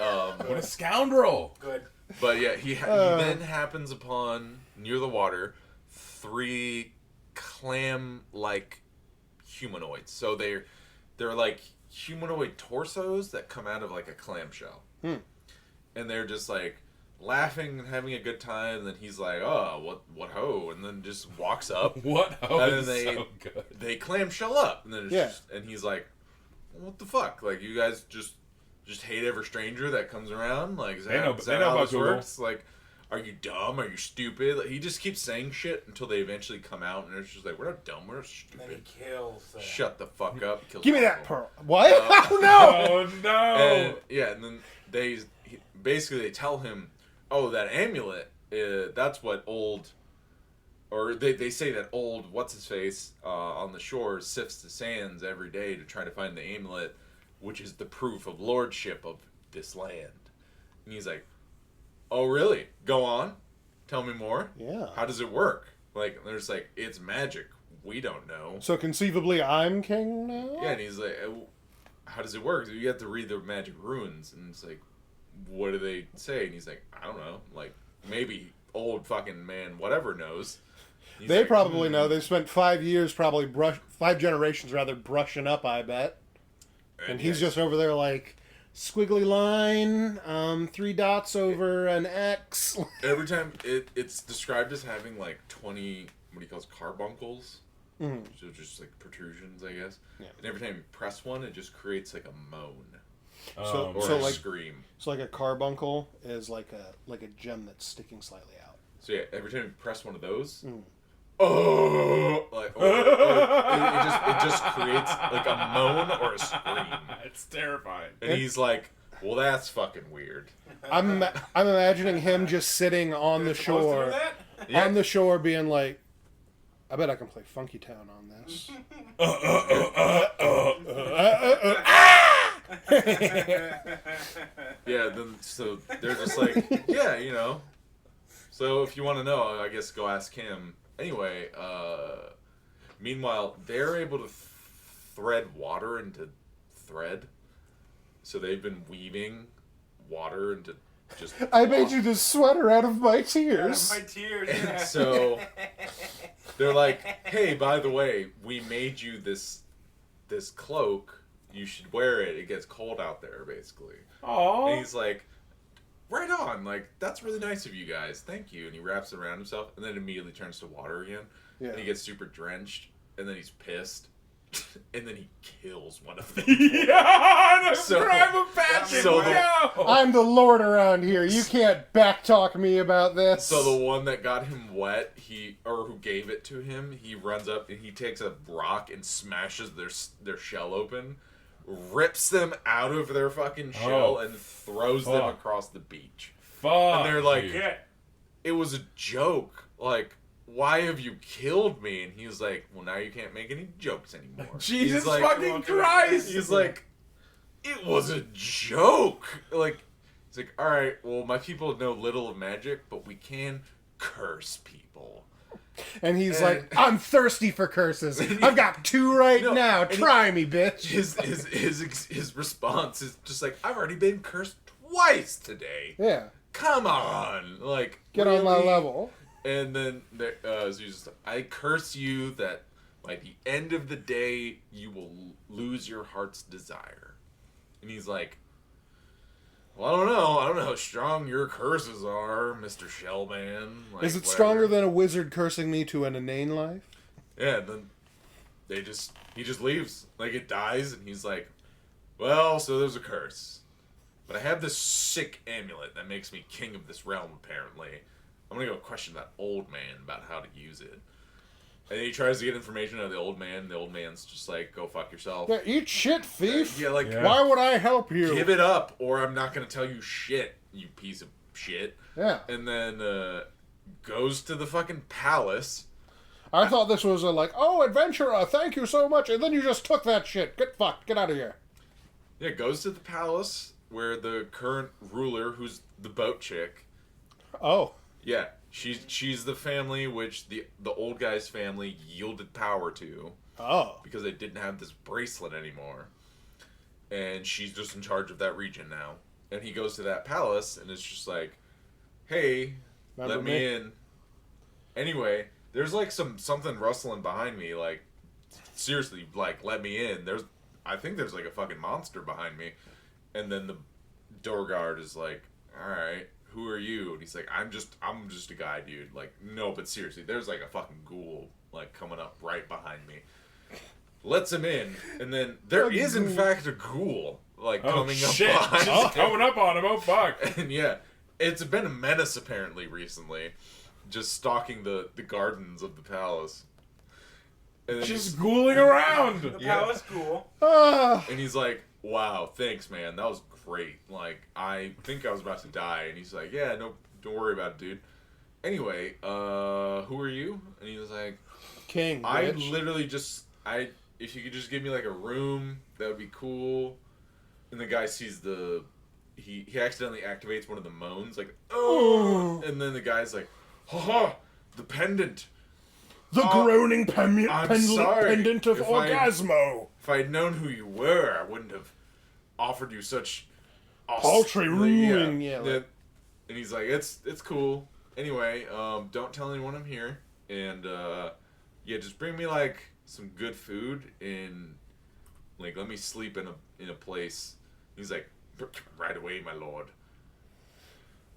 What a scoundrel. Good. But yeah, he then happens upon, near the water, 3 clam-like humanoids. So they're like humanoid torsos that come out of like a clamshell. And they're just like laughing and having a good time. And then he's like, oh, what ho? And then just walks up. What? Oh, And it's then so good. they clamshell up. And then it's Yeah. just, and he's like, what the fuck? Like, you guys just hate every stranger that comes around? Like, is They that, know- is they that know how about this Google. works? Like, are you dumb? Are you stupid? Like, he just keeps saying shit until they eventually come out, and it's just like, we're not dumb, we're And then stupid. he kills them. Shut the fuck up. Kills Give me that Michael. pearl. What? Oh no! Oh, no. And yeah, and then basically they tell him, oh, that amulet, that's what old, or they say that old what's his face on the shore sifts the sands every day to try to find the amulet, which is the proof of lordship of this land. And he's like, oh really? Go on, tell me more. Yeah. How does it work? Like, there's like, it's magic. We don't know. So conceivably, I'm king now. Yeah, and he's like, how does it work? You have to read the magic runes, and it's like, what do they say? And he's like, I don't know. Like, maybe old fucking man whatever knows. He's They like, probably know. They spent 5 years, probably 5 generations rather, brushing up. I bet. And he's yeah, just over there like squiggly line, 3 dots over an X. every time it's described as having like 20, what he calls carbuncles. Mhm. So just like protrusions, I guess. Yeah. And every time you press one, it just creates like a moan So- or so a like- scream. So like a carbuncle is like a gem that's sticking slightly out. So yeah, every time you press one of those, Mm. oh, like it just creates like a moan or a scream. It's terrifying. And he's like, well, that's fucking weird. I'm imagining him just sitting on the Supposed to do shore, that? Yeah. on the shore, being like, "I bet I can play Funky Town on this." Yeah, then so they're just like, yeah, you know. So if you want to know, I guess go ask him. Anyway, meanwhile, they're able to thread water into thread. So they've been weaving water into just. I made you this sweater out of my tears. My tears. And Yeah. so they're like, hey, by the way, we made you this cloak. You should wear it. It gets cold out there, basically. And Aww. he's like, right on. Like, that's really nice of you guys. Thank you. And he wraps it around himself and then immediately turns to water again. Yeah. And he gets super drenched. And then he's pissed. And then he kills one of them. Yeah, the So- crime of passion. so the- Yo. I'm the lord around here. You can't backtalk me about this. So the one that got him wet, who gave it to him, he runs up and he takes a rock and smashes their shell open, rips them out of their fucking shell, Oh, and throws them fuck. across the beach. Fuck. And they're like, you. Yeah. it was a joke. Like, why have you killed me? And he's like, well, now you can't make any jokes anymore. Jesus He's like, fucking Christ. He's like, it was a joke. Like, he's like, all right, well, my people know little of magic, but we can curse people. And he's like, I'm thirsty for curses. I've got 2 right now. Try me, bitch. His response is just like, I've already been cursed twice today. Yeah. Come on, like Get really? on my level. And then so he's just, I curse you that by the end of the day you will lose your heart's desire. And he's like, well, I don't know how strong your curses are, Mr. Shellman. Like, Is it whatever. stronger than a wizard cursing me to an inane life? Yeah, then he just leaves. Like, it dies, and he's like, well, so there's a curse. But I have this sick amulet that makes me king of this realm, apparently. I'm gonna go question that old man about how to use it. And he tries to get information out of the old man. The old man's just like, go fuck yourself. Yeah, eat shit, thief. Yeah, like, Yeah. Why would I help you? give it up, or I'm not gonna tell you shit, you piece of shit. Yeah. And then goes to the fucking palace. I thought this was oh, adventurer, thank you so much. And then you just took that shit. Get fucked. Get out of here. Yeah, goes to the palace where the current ruler, who's the boat chick, Oh. yeah, she's the family which the old guy's family yielded power to Oh. because they didn't have this bracelet anymore, and she's just in charge of that region now. And he goes to that palace, and it's just like, hey, Remember let me in. Anyway, there's like something rustling behind me, like, seriously, like, let me in. I think there's like a fucking monster behind me. And then the door guard is like, alright, who are you? And he's like, I'm just a guy, dude. Like, no, but seriously, there's like a fucking ghoul, like, coming up right behind me. Lets him in, and then there is in fact a ghoul, like, coming up shit. behind Just him. coming up on him. Oh, fuck. And yeah, it's been a menace apparently recently, just stalking the gardens of the palace. And then Just ghouling around. The Yeah. palace ghoul. Ah. and he's like, wow, thanks, man. That was great. Like, I think I was about to die. And he's like, yeah, no, don't worry about it, dude. Anyway, who are you? And he was like, King, I bitch. literally just, if you could just give me like a room, that would be cool. And the guy sees he accidentally activates one of the moans, like, oh, and then the guy's like, haha, the pendant. The Oh, groaning I'm sorry. pendant of If Orgasmo. If I'd known who you were, I wouldn't have offered you such Paltry ruin, yeah, like- And he's like, it's cool. Anyway, don't tell anyone I'm here, and yeah, just bring me like some good food and like let me sleep in a place. He's like, right away, my lord.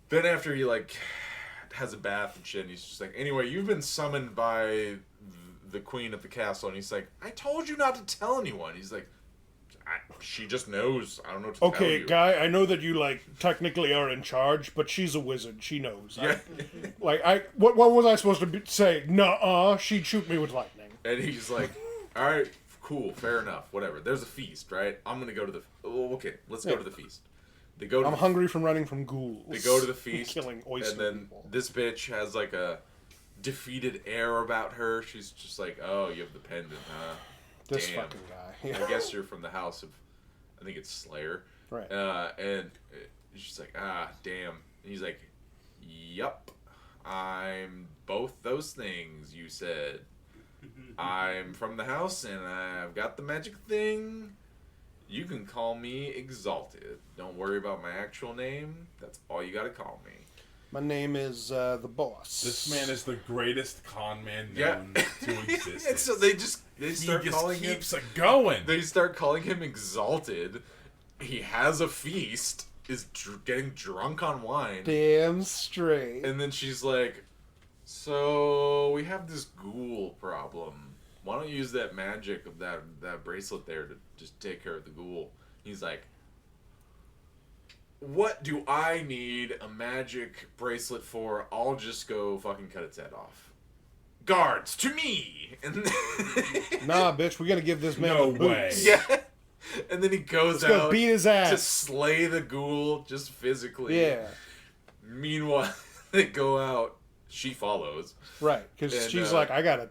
Then after he like has a bath and shit, and he's just like, anyway, you've been summoned by the queen of the castle, and he's like, I told you not to tell anyone. He's like, she just knows. I don't know what to tell Okay, you. guy, I know that you, technically are in charge, but she's a wizard. She knows. Yeah. What was I supposed to say? Nuh-uh, she'd shoot me with lightning. And he's like, all right, cool, fair enough, whatever. There's a feast, right? I'm going to go to okay, let's go to the feast. They go to I'm hungry from running from ghouls. They go to the feast, Killing oyster and then people. this bitch has like a defeated air about her. She's just like, oh, you have the pendant, huh? This Damn. fucking guy. I guess you're from the house of, I think it's Slayer. Right. And she's like, damn. And he's like, yup, I'm both those things you said. I'm from the house, and I've got the magic thing. You can call me Exalted. Don't worry about my actual name. That's all you gotta call me. My name is the boss. This man is the greatest con man Yeah. known to exist. And so they he start just calling him. keeps it going. They start calling him Exalted. He has a feast. Is getting drunk on wine. Damn straight. And then she's like, so we have this ghoul problem. Why don't you use that magic of that bracelet there to just take care of the ghoul? He's like, what do I need a magic bracelet for? I'll just go fucking cut its head off. Guards, to me! And Nah, bitch, we gotta give this man No the way. boots. yeah. And then he goes Let's go out beat his to ass. slay the ghoul just physically. Yeah, Meanwhile, they go out. She follows. right. Because And, she's like, I gotta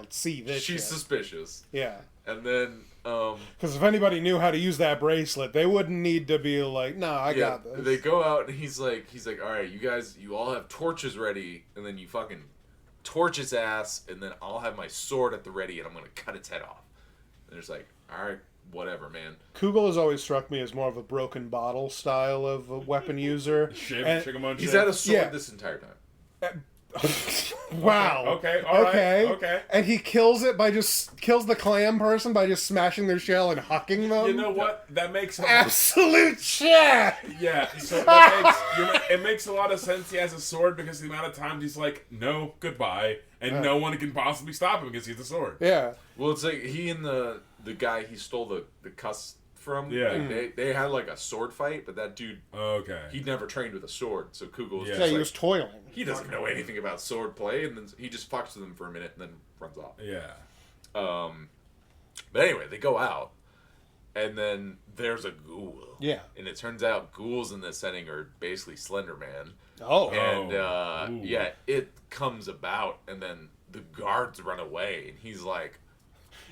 see this. She's shit. suspicious. Yeah. And then, Because if anybody knew how to use that bracelet, they wouldn't need to be like, "No, I got this." they go out and he's like, all right, you guys, you all have torches ready, and then you fucking torch its ass, and then I'll have my sword at the ready, and I'm gonna cut its head off. And it's like, all right, whatever, man. Kugel has always struck me as more of a broken bottle style of a weapon user. He's had a sword this entire time. Wow. Okay. All right. Okay. And he kills the clam person by just smashing their shell and hucking them. You know what? That makes absolute shit. Yeah. So it makes a lot of sense. He has a sword because the amount of times he's like, no, goodbye, and no one can possibly stop him because he has a sword. Yeah. Well, it's like he and the guy he stole the cuss from. Yeah. Like they had like a sword fight, but that dude, he'd never trained with a sword, so Cugel was he was toiling. He doesn't know anything about sword play, and then he just fucks with them for a minute and then runs off. Yeah. But anyway, they go out, and then there's a ghoul. Yeah. And it turns out ghouls in this setting are basically Slender Man. Oh. And it comes about, and then the guards run away, and he's like,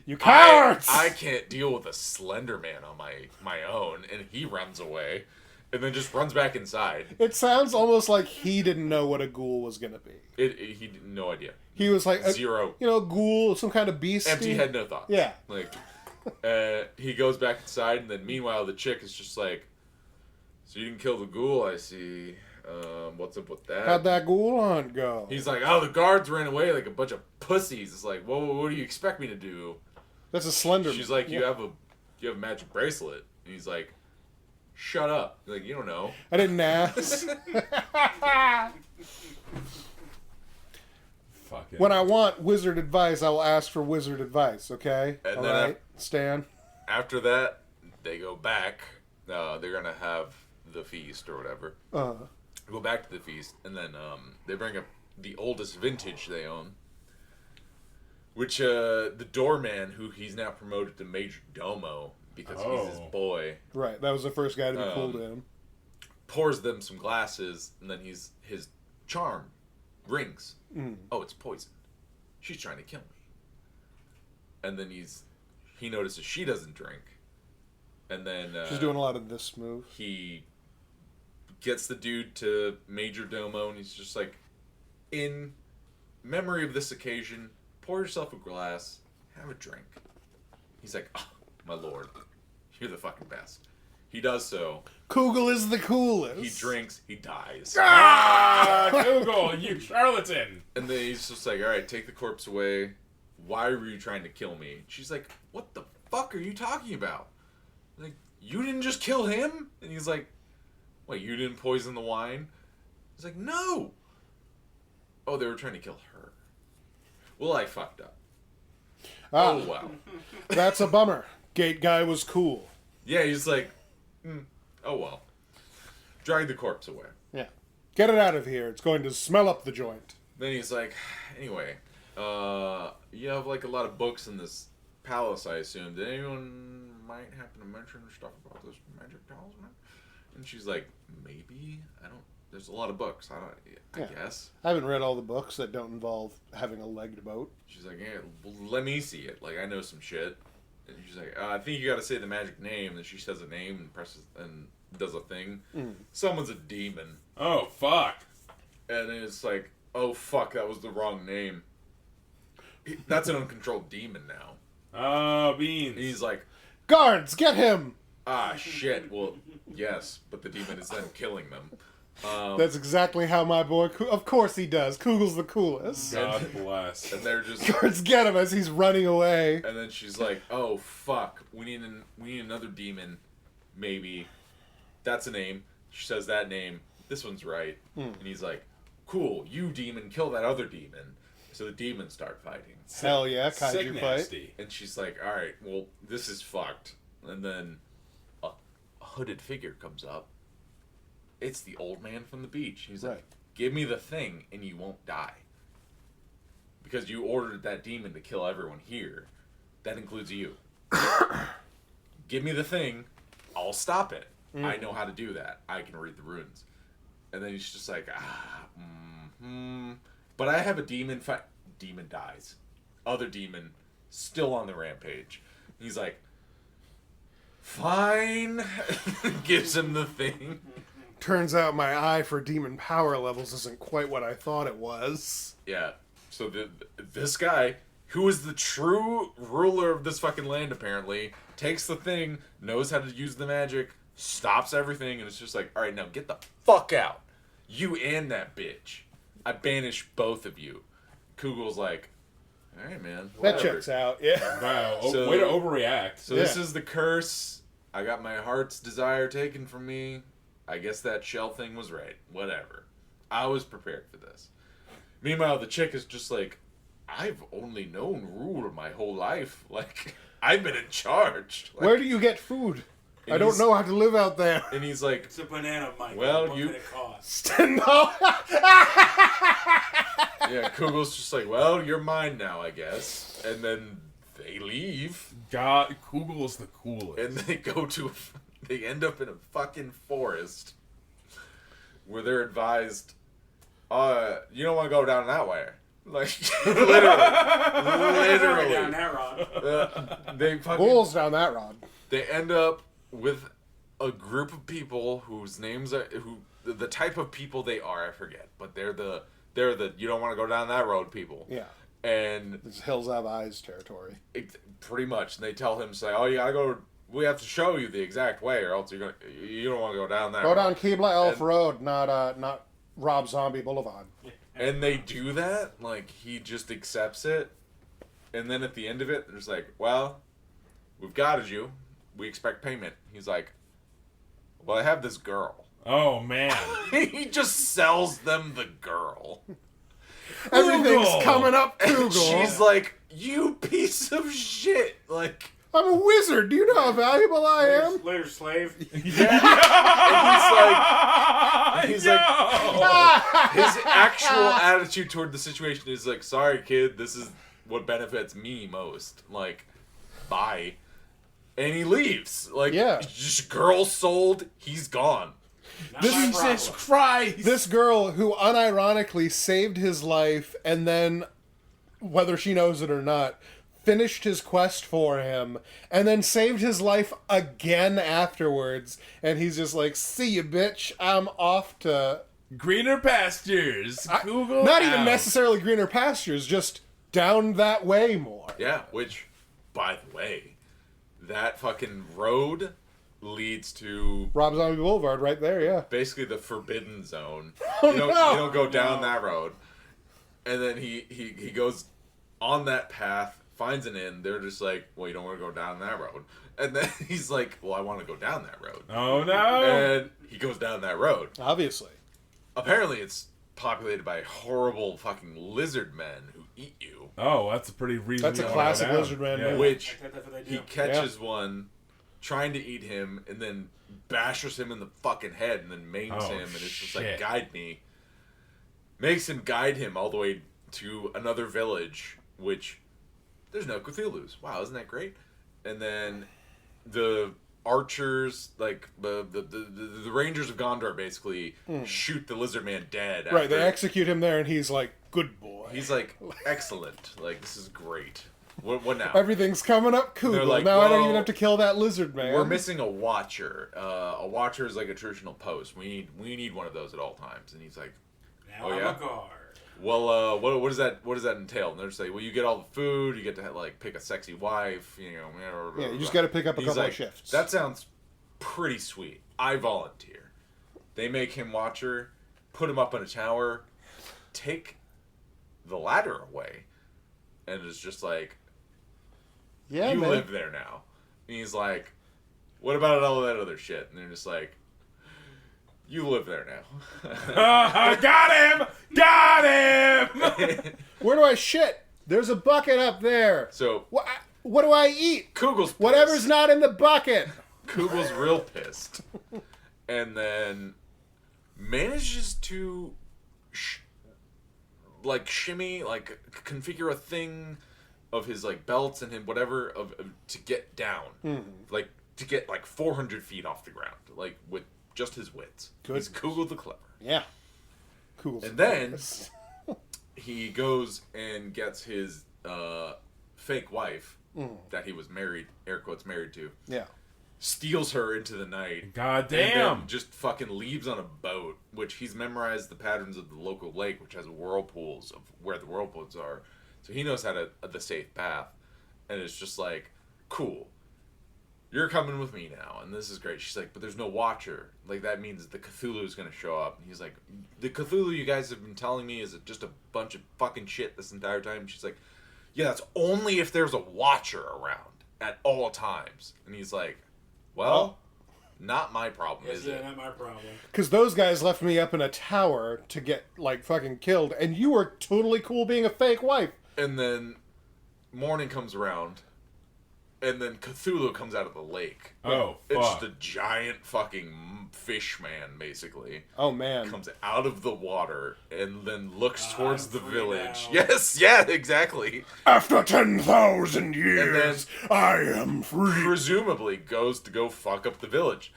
"You cowards! I can't deal with a Slender Man on my own," and he runs away. And then just runs back inside. It sounds almost like he didn't know what a ghoul was going to be. He had no idea. He was like... Zero. Ghoul, some kind of beast. Empty head, no thoughts. Yeah. Like, he goes back inside, and then meanwhile the chick is just like, "So you didn't kill the ghoul, I see. What's up with that?" How'd that ghoul hunt go? He's like, "Oh, the guards ran away like a bunch of pussies." It's like, "Whoa, what do you expect me to do?" That's a Slender. She's like, you have a magic bracelet. And he's like, "Shut up." Like, you don't know. I didn't ask. Fucking. When I want wizard advice, I will ask for wizard advice, okay? And all then right, Stan? After that, they go back. They're going to have the feast or whatever. Go back to the feast. And then they bring up the oldest vintage they own. Which, the doorman, who he's now promoted to Major Domo, because he's his boy. Right, that was the first guy to be cool to him. Pours them some glasses, and then his charm rings. Oh, it's poison. She's trying to kill me. And then he notices she doesn't drink. And then... she's doing a lot of this move. He gets the dude to Major Domo, and he's just like, "In memory of this occasion, pour yourself a glass, have a drink." He's like, "Oh, my lord, you're the fucking best." He does so. Kugel is the coolest. He drinks, he dies. Google, you charlatan! And then he's just like, "All right, take the corpse away. Why were you trying to kill me?" She's like, "What the fuck are you talking about? Like, you didn't just kill him?" And he's like, "Wait, you didn't poison the wine?" He's like, "No." "Oh, they were trying to kill her." "Well, I fucked up." Oh, wow. That's a bummer. Gate guy was cool. Yeah, he's like, "Oh, well." Drag the corpse away. Yeah. Get it out of here. It's going to smell up the joint. Then he's like, "Anyway, you have like a lot of books in this palace, I assume. Did anyone might happen to mention stuff about this magic talisman?" And she's like, "Maybe. I don't. There's a lot of books. I guess." I haven't read all the books that don't involve having a legged boat. She's like, "Yeah, well, let me see it. Like, I know some shit." And she's like, "I think you got to say the magic name." And she says a name and presses and does a thing. Someone's a demon. Oh, fuck. And then it's like, "Oh, fuck, that was the wrong name." That's an uncontrolled demon now. Oh, beans. And he's like, Guards, get him! "Ah, shit. Well, yes, but the demon is then killing them." That's exactly how my boy... Of course he does. Kugel's the coolest. God bless. And they're just... Guards, get him as he's running away. And then she's like, "Oh, fuck. We need another demon, maybe." That's a name. She says that name. This one's right. And he's like, "Cool, you demon, kill that other demon." So the demons start fighting. Hell yeah, Sick kaiju fight. nasty. And she's like, "All right, well, this is fucked." And then a hooded figure comes up. It's the old man from the beach. He's like, "Give me the thing and you won't die. Because you ordered that demon to kill everyone here. That includes you. Give me the thing, I'll stop it. I know how to do that. I can read the runes." And then he's just like, "But I have a demon fight." Demon dies. Other demon, still on the rampage. He's like, "Fine." Gives him the thing. Turns out my eye for demon power levels isn't quite what I thought it was. Yeah. So this guy, who is the true ruler of this fucking land, apparently, takes the thing, knows how to use the magic, stops everything, and it's just like, all right, now get the fuck out. You and that bitch. I banish both of you. Cugel's like, all right, man. That whatever." checks out. Yeah. Wow, So- way to overreact. So this is the curse. I got my heart's desire taken from me. I guess that shell thing was right. Whatever. I was prepared for this. Meanwhile, the chick is just like, I've only known rule my whole life. Like, I've been in charge. Like, Where do you get food? And I don't he's- know how to live out there. And he's like, It's a banana, Mike. Well, what you- could it cost? No. yeah, Kugel's just like, well, you're mine now, I guess. And then they leave, God, Kugel is the coolest. and they end up in a fucking forest where they're advised, you don't want to go down that way. Like, literally. Down that rod. They fucking, Bulls down that rod. they end up with a group of people whose names are, the type of people they are, I forget, but they're the you don't want to go down that road people. Yeah. And This Hills Have Eyes territory. pretty much, and they tell him, say, oh, you gotta go, we have to show you the exact way, or else you don't want to go down that Go road. down Keebler Elf And- Road, not Rob Zombie Boulevard. And they do that, like, he just accepts it, and then at the end of it, there's like, well, we've got you, we expect payment. He's like, well, I have this girl. Oh man. He just sells them the girl. Everything's Google. coming up, And Google. she's like, you piece of shit. Like, I'm a wizard. Do you know how valuable I am? Later, slave. and he's like, his actual attitude toward the situation is like, sorry, kid, this is what benefits me most. Like, bye. And he leaves. Like, Yeah. just girl sold, he's gone. Not my Jesus problem. Christ. This girl who unironically saved his life and then, whether she knows it or not, finished his quest for him and then saved his life again afterwards. And he's just like, see you, bitch. I'm off to... Greener pastures. Google. Not even out. necessarily greener pastures, just down that way more. Yeah, which, by the way, that fucking road leads to Rob Zombie Boulevard right there, yeah. basically the forbidden zone. Oh, you don't no. go down that road. And then he goes on that path, finds an inn. They're just like, well, you don't want to go down that road. And then he's like, well, I want to go down that road. Oh no. And he goes down that road. Obviously. Apparently it's populated by horrible fucking lizard men who eat you. Oh, that's a pretty reasonable. That's a classic lizard man move. Which That's what they he do. catches one trying to eat him and then bashes him in the fucking head and then maims Oh, him, and it's just like, shit. guide me. Makes him guide him all the way to another village, which there's no Cthulhu's. Wow, isn't that great? And then the archers, like the Rangers of Gondor, basically shoot the lizard man dead. Right, they after- execute him there and he's like, good boy. He's like, excellent. Like, this is great. What now? Everything's coming up cool. They're like, now I don't well, even have to kill that lizard man. We're missing a watcher. A watcher is like a traditional post. We need one of those at all times. And he's like, Now Oh, I'm yeah? a guard. well, what does that entail? And they're just like, well, you get all the food. You get to like pick a sexy wife. You know. Yeah, you just got to pick up a He's couple like, of shifts. that sounds pretty sweet. I volunteer. They make him watcher, put him up in a tower, take the ladder away, and it's just like, yeah, you man. live there now. And he's like, what about all that other shit? And they're just like, you live there now. Got him! Got him! Where do I shit? There's a bucket up there. So What do I eat? Kugel's pissed. Whatever's not in the bucket. Kugel's real pissed. And then manages to shimmy, like configure a thing of his like belts and him whatever of to get down. Like to get like 400 feet off the ground, like with just his wits. He's Kugel the Clever. Yeah. Cool. And then he goes and gets his fake wife that he was married, air quotes married to, yeah. steals her into the night. God And then damn. just fucking leaves on a boat, which he's memorized the patterns of the local lake, which has whirlpools of where the whirlpools are. So he knows how to the safe path. And it's just like, cool. You're coming with me now, and this is great. She's like, but there's no watcher. Like, that means the Cthulhu's gonna show up. And he's like, the Cthulhu you guys have been telling me is just a bunch of fucking shit this entire time. She's like, yeah, that's only if there's a watcher around at all times. And he's like, well, not my problem, is it? Not my problem. Because those guys left me up in a tower to get, like, fucking killed, and you were totally cool being a fake wife. And then morning comes around, and then Cthulhu comes out of the lake. Oh, It's fuck. just a giant fucking fish man, basically. Oh, man. Comes out of the water and then looks towards the free village. now. Yes, yeah, exactly. After 10,000 years, I am free. Presumably goes to go fuck up the village.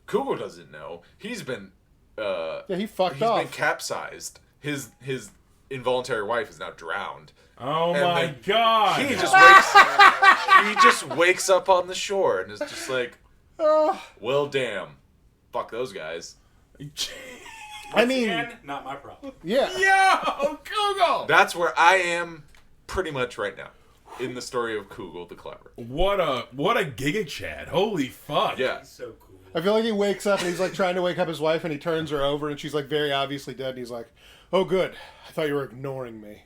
Cugel doesn't know. He's been Yeah, he fucked he's off. been capsized. His involuntary wife is now drowned. Oh And my then god. He just wakes up on the shore and is just like, well, damn, fuck those guys. I mean, Again, not my problem. yeah. Yo, Google. That's where I am pretty much right now in the story of Cugel the Clever. What a Giga Chad. Holy fuck. Yeah, He's so cool. I feel like he wakes up and he's like trying to wake up his wife and he turns her over and she's like very obviously dead and he's like, oh good, I thought you were ignoring me.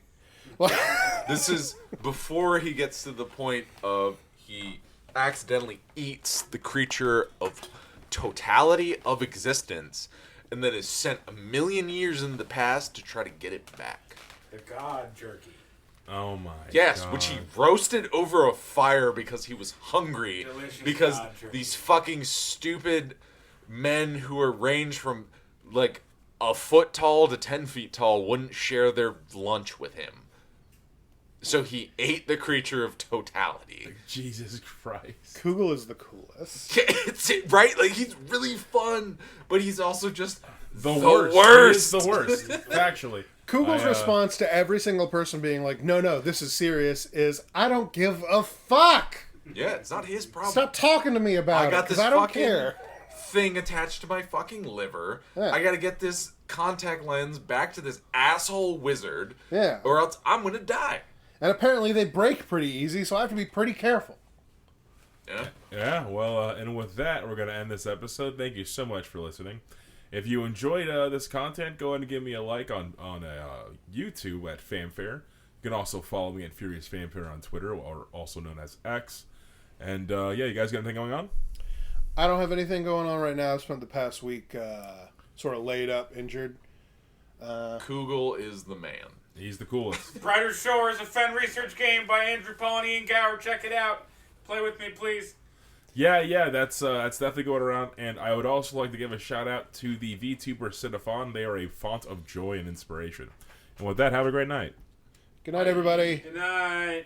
this is before he gets to the point of he accidentally eats the creature of totality of existence and then is sent 1,000,000 years into the past to try to get it back. The god jerky. Oh my Yes, god. which he roasted over a fire because he was hungry. Delicious Because god jerky. these fucking stupid men who are ranged from like a foot tall to 10 feet tall wouldn't share their lunch with him. So he ate the creature of totality. Jesus Christ. Kugel is the coolest. It's right? Like, he's really fun, but he's also just The the worst. worst. He is the worst. Factually. Kugel's response to every single person being like, no, this is serious, is, I don't give a fuck! Yeah, it's not his problem. Stop talking to me about I it, got because this I don't fucking care. thing attached to my fucking liver. Yeah. I gotta get this contact lens back to this asshole wizard. Yeah. Or else I'm gonna die. And apparently they break pretty easy, so I have to be pretty careful. Yeah. Yeah, well, and with that, we're going to end this episode. Thank you so much for listening. If you enjoyed this content, go ahead and give me a like on YouTube at Fanfare. You can also follow me at Furious Fanfare on Twitter, or also known as X. And, yeah, you guys got anything going on? I don't have anything going on right now. I've spent the past week sort of laid up, injured. Kugel is the man. He's the coolest. Brighter Shore is a Fen research game by Andrew Pawnee and Gower. Check it out. Play with me, please. Yeah, that's definitely going around. And I would also like to give a shout out to the VTuber Cinnafon. They are a font of joy and inspiration. And with that, have a great night. Good night, everybody. Good night.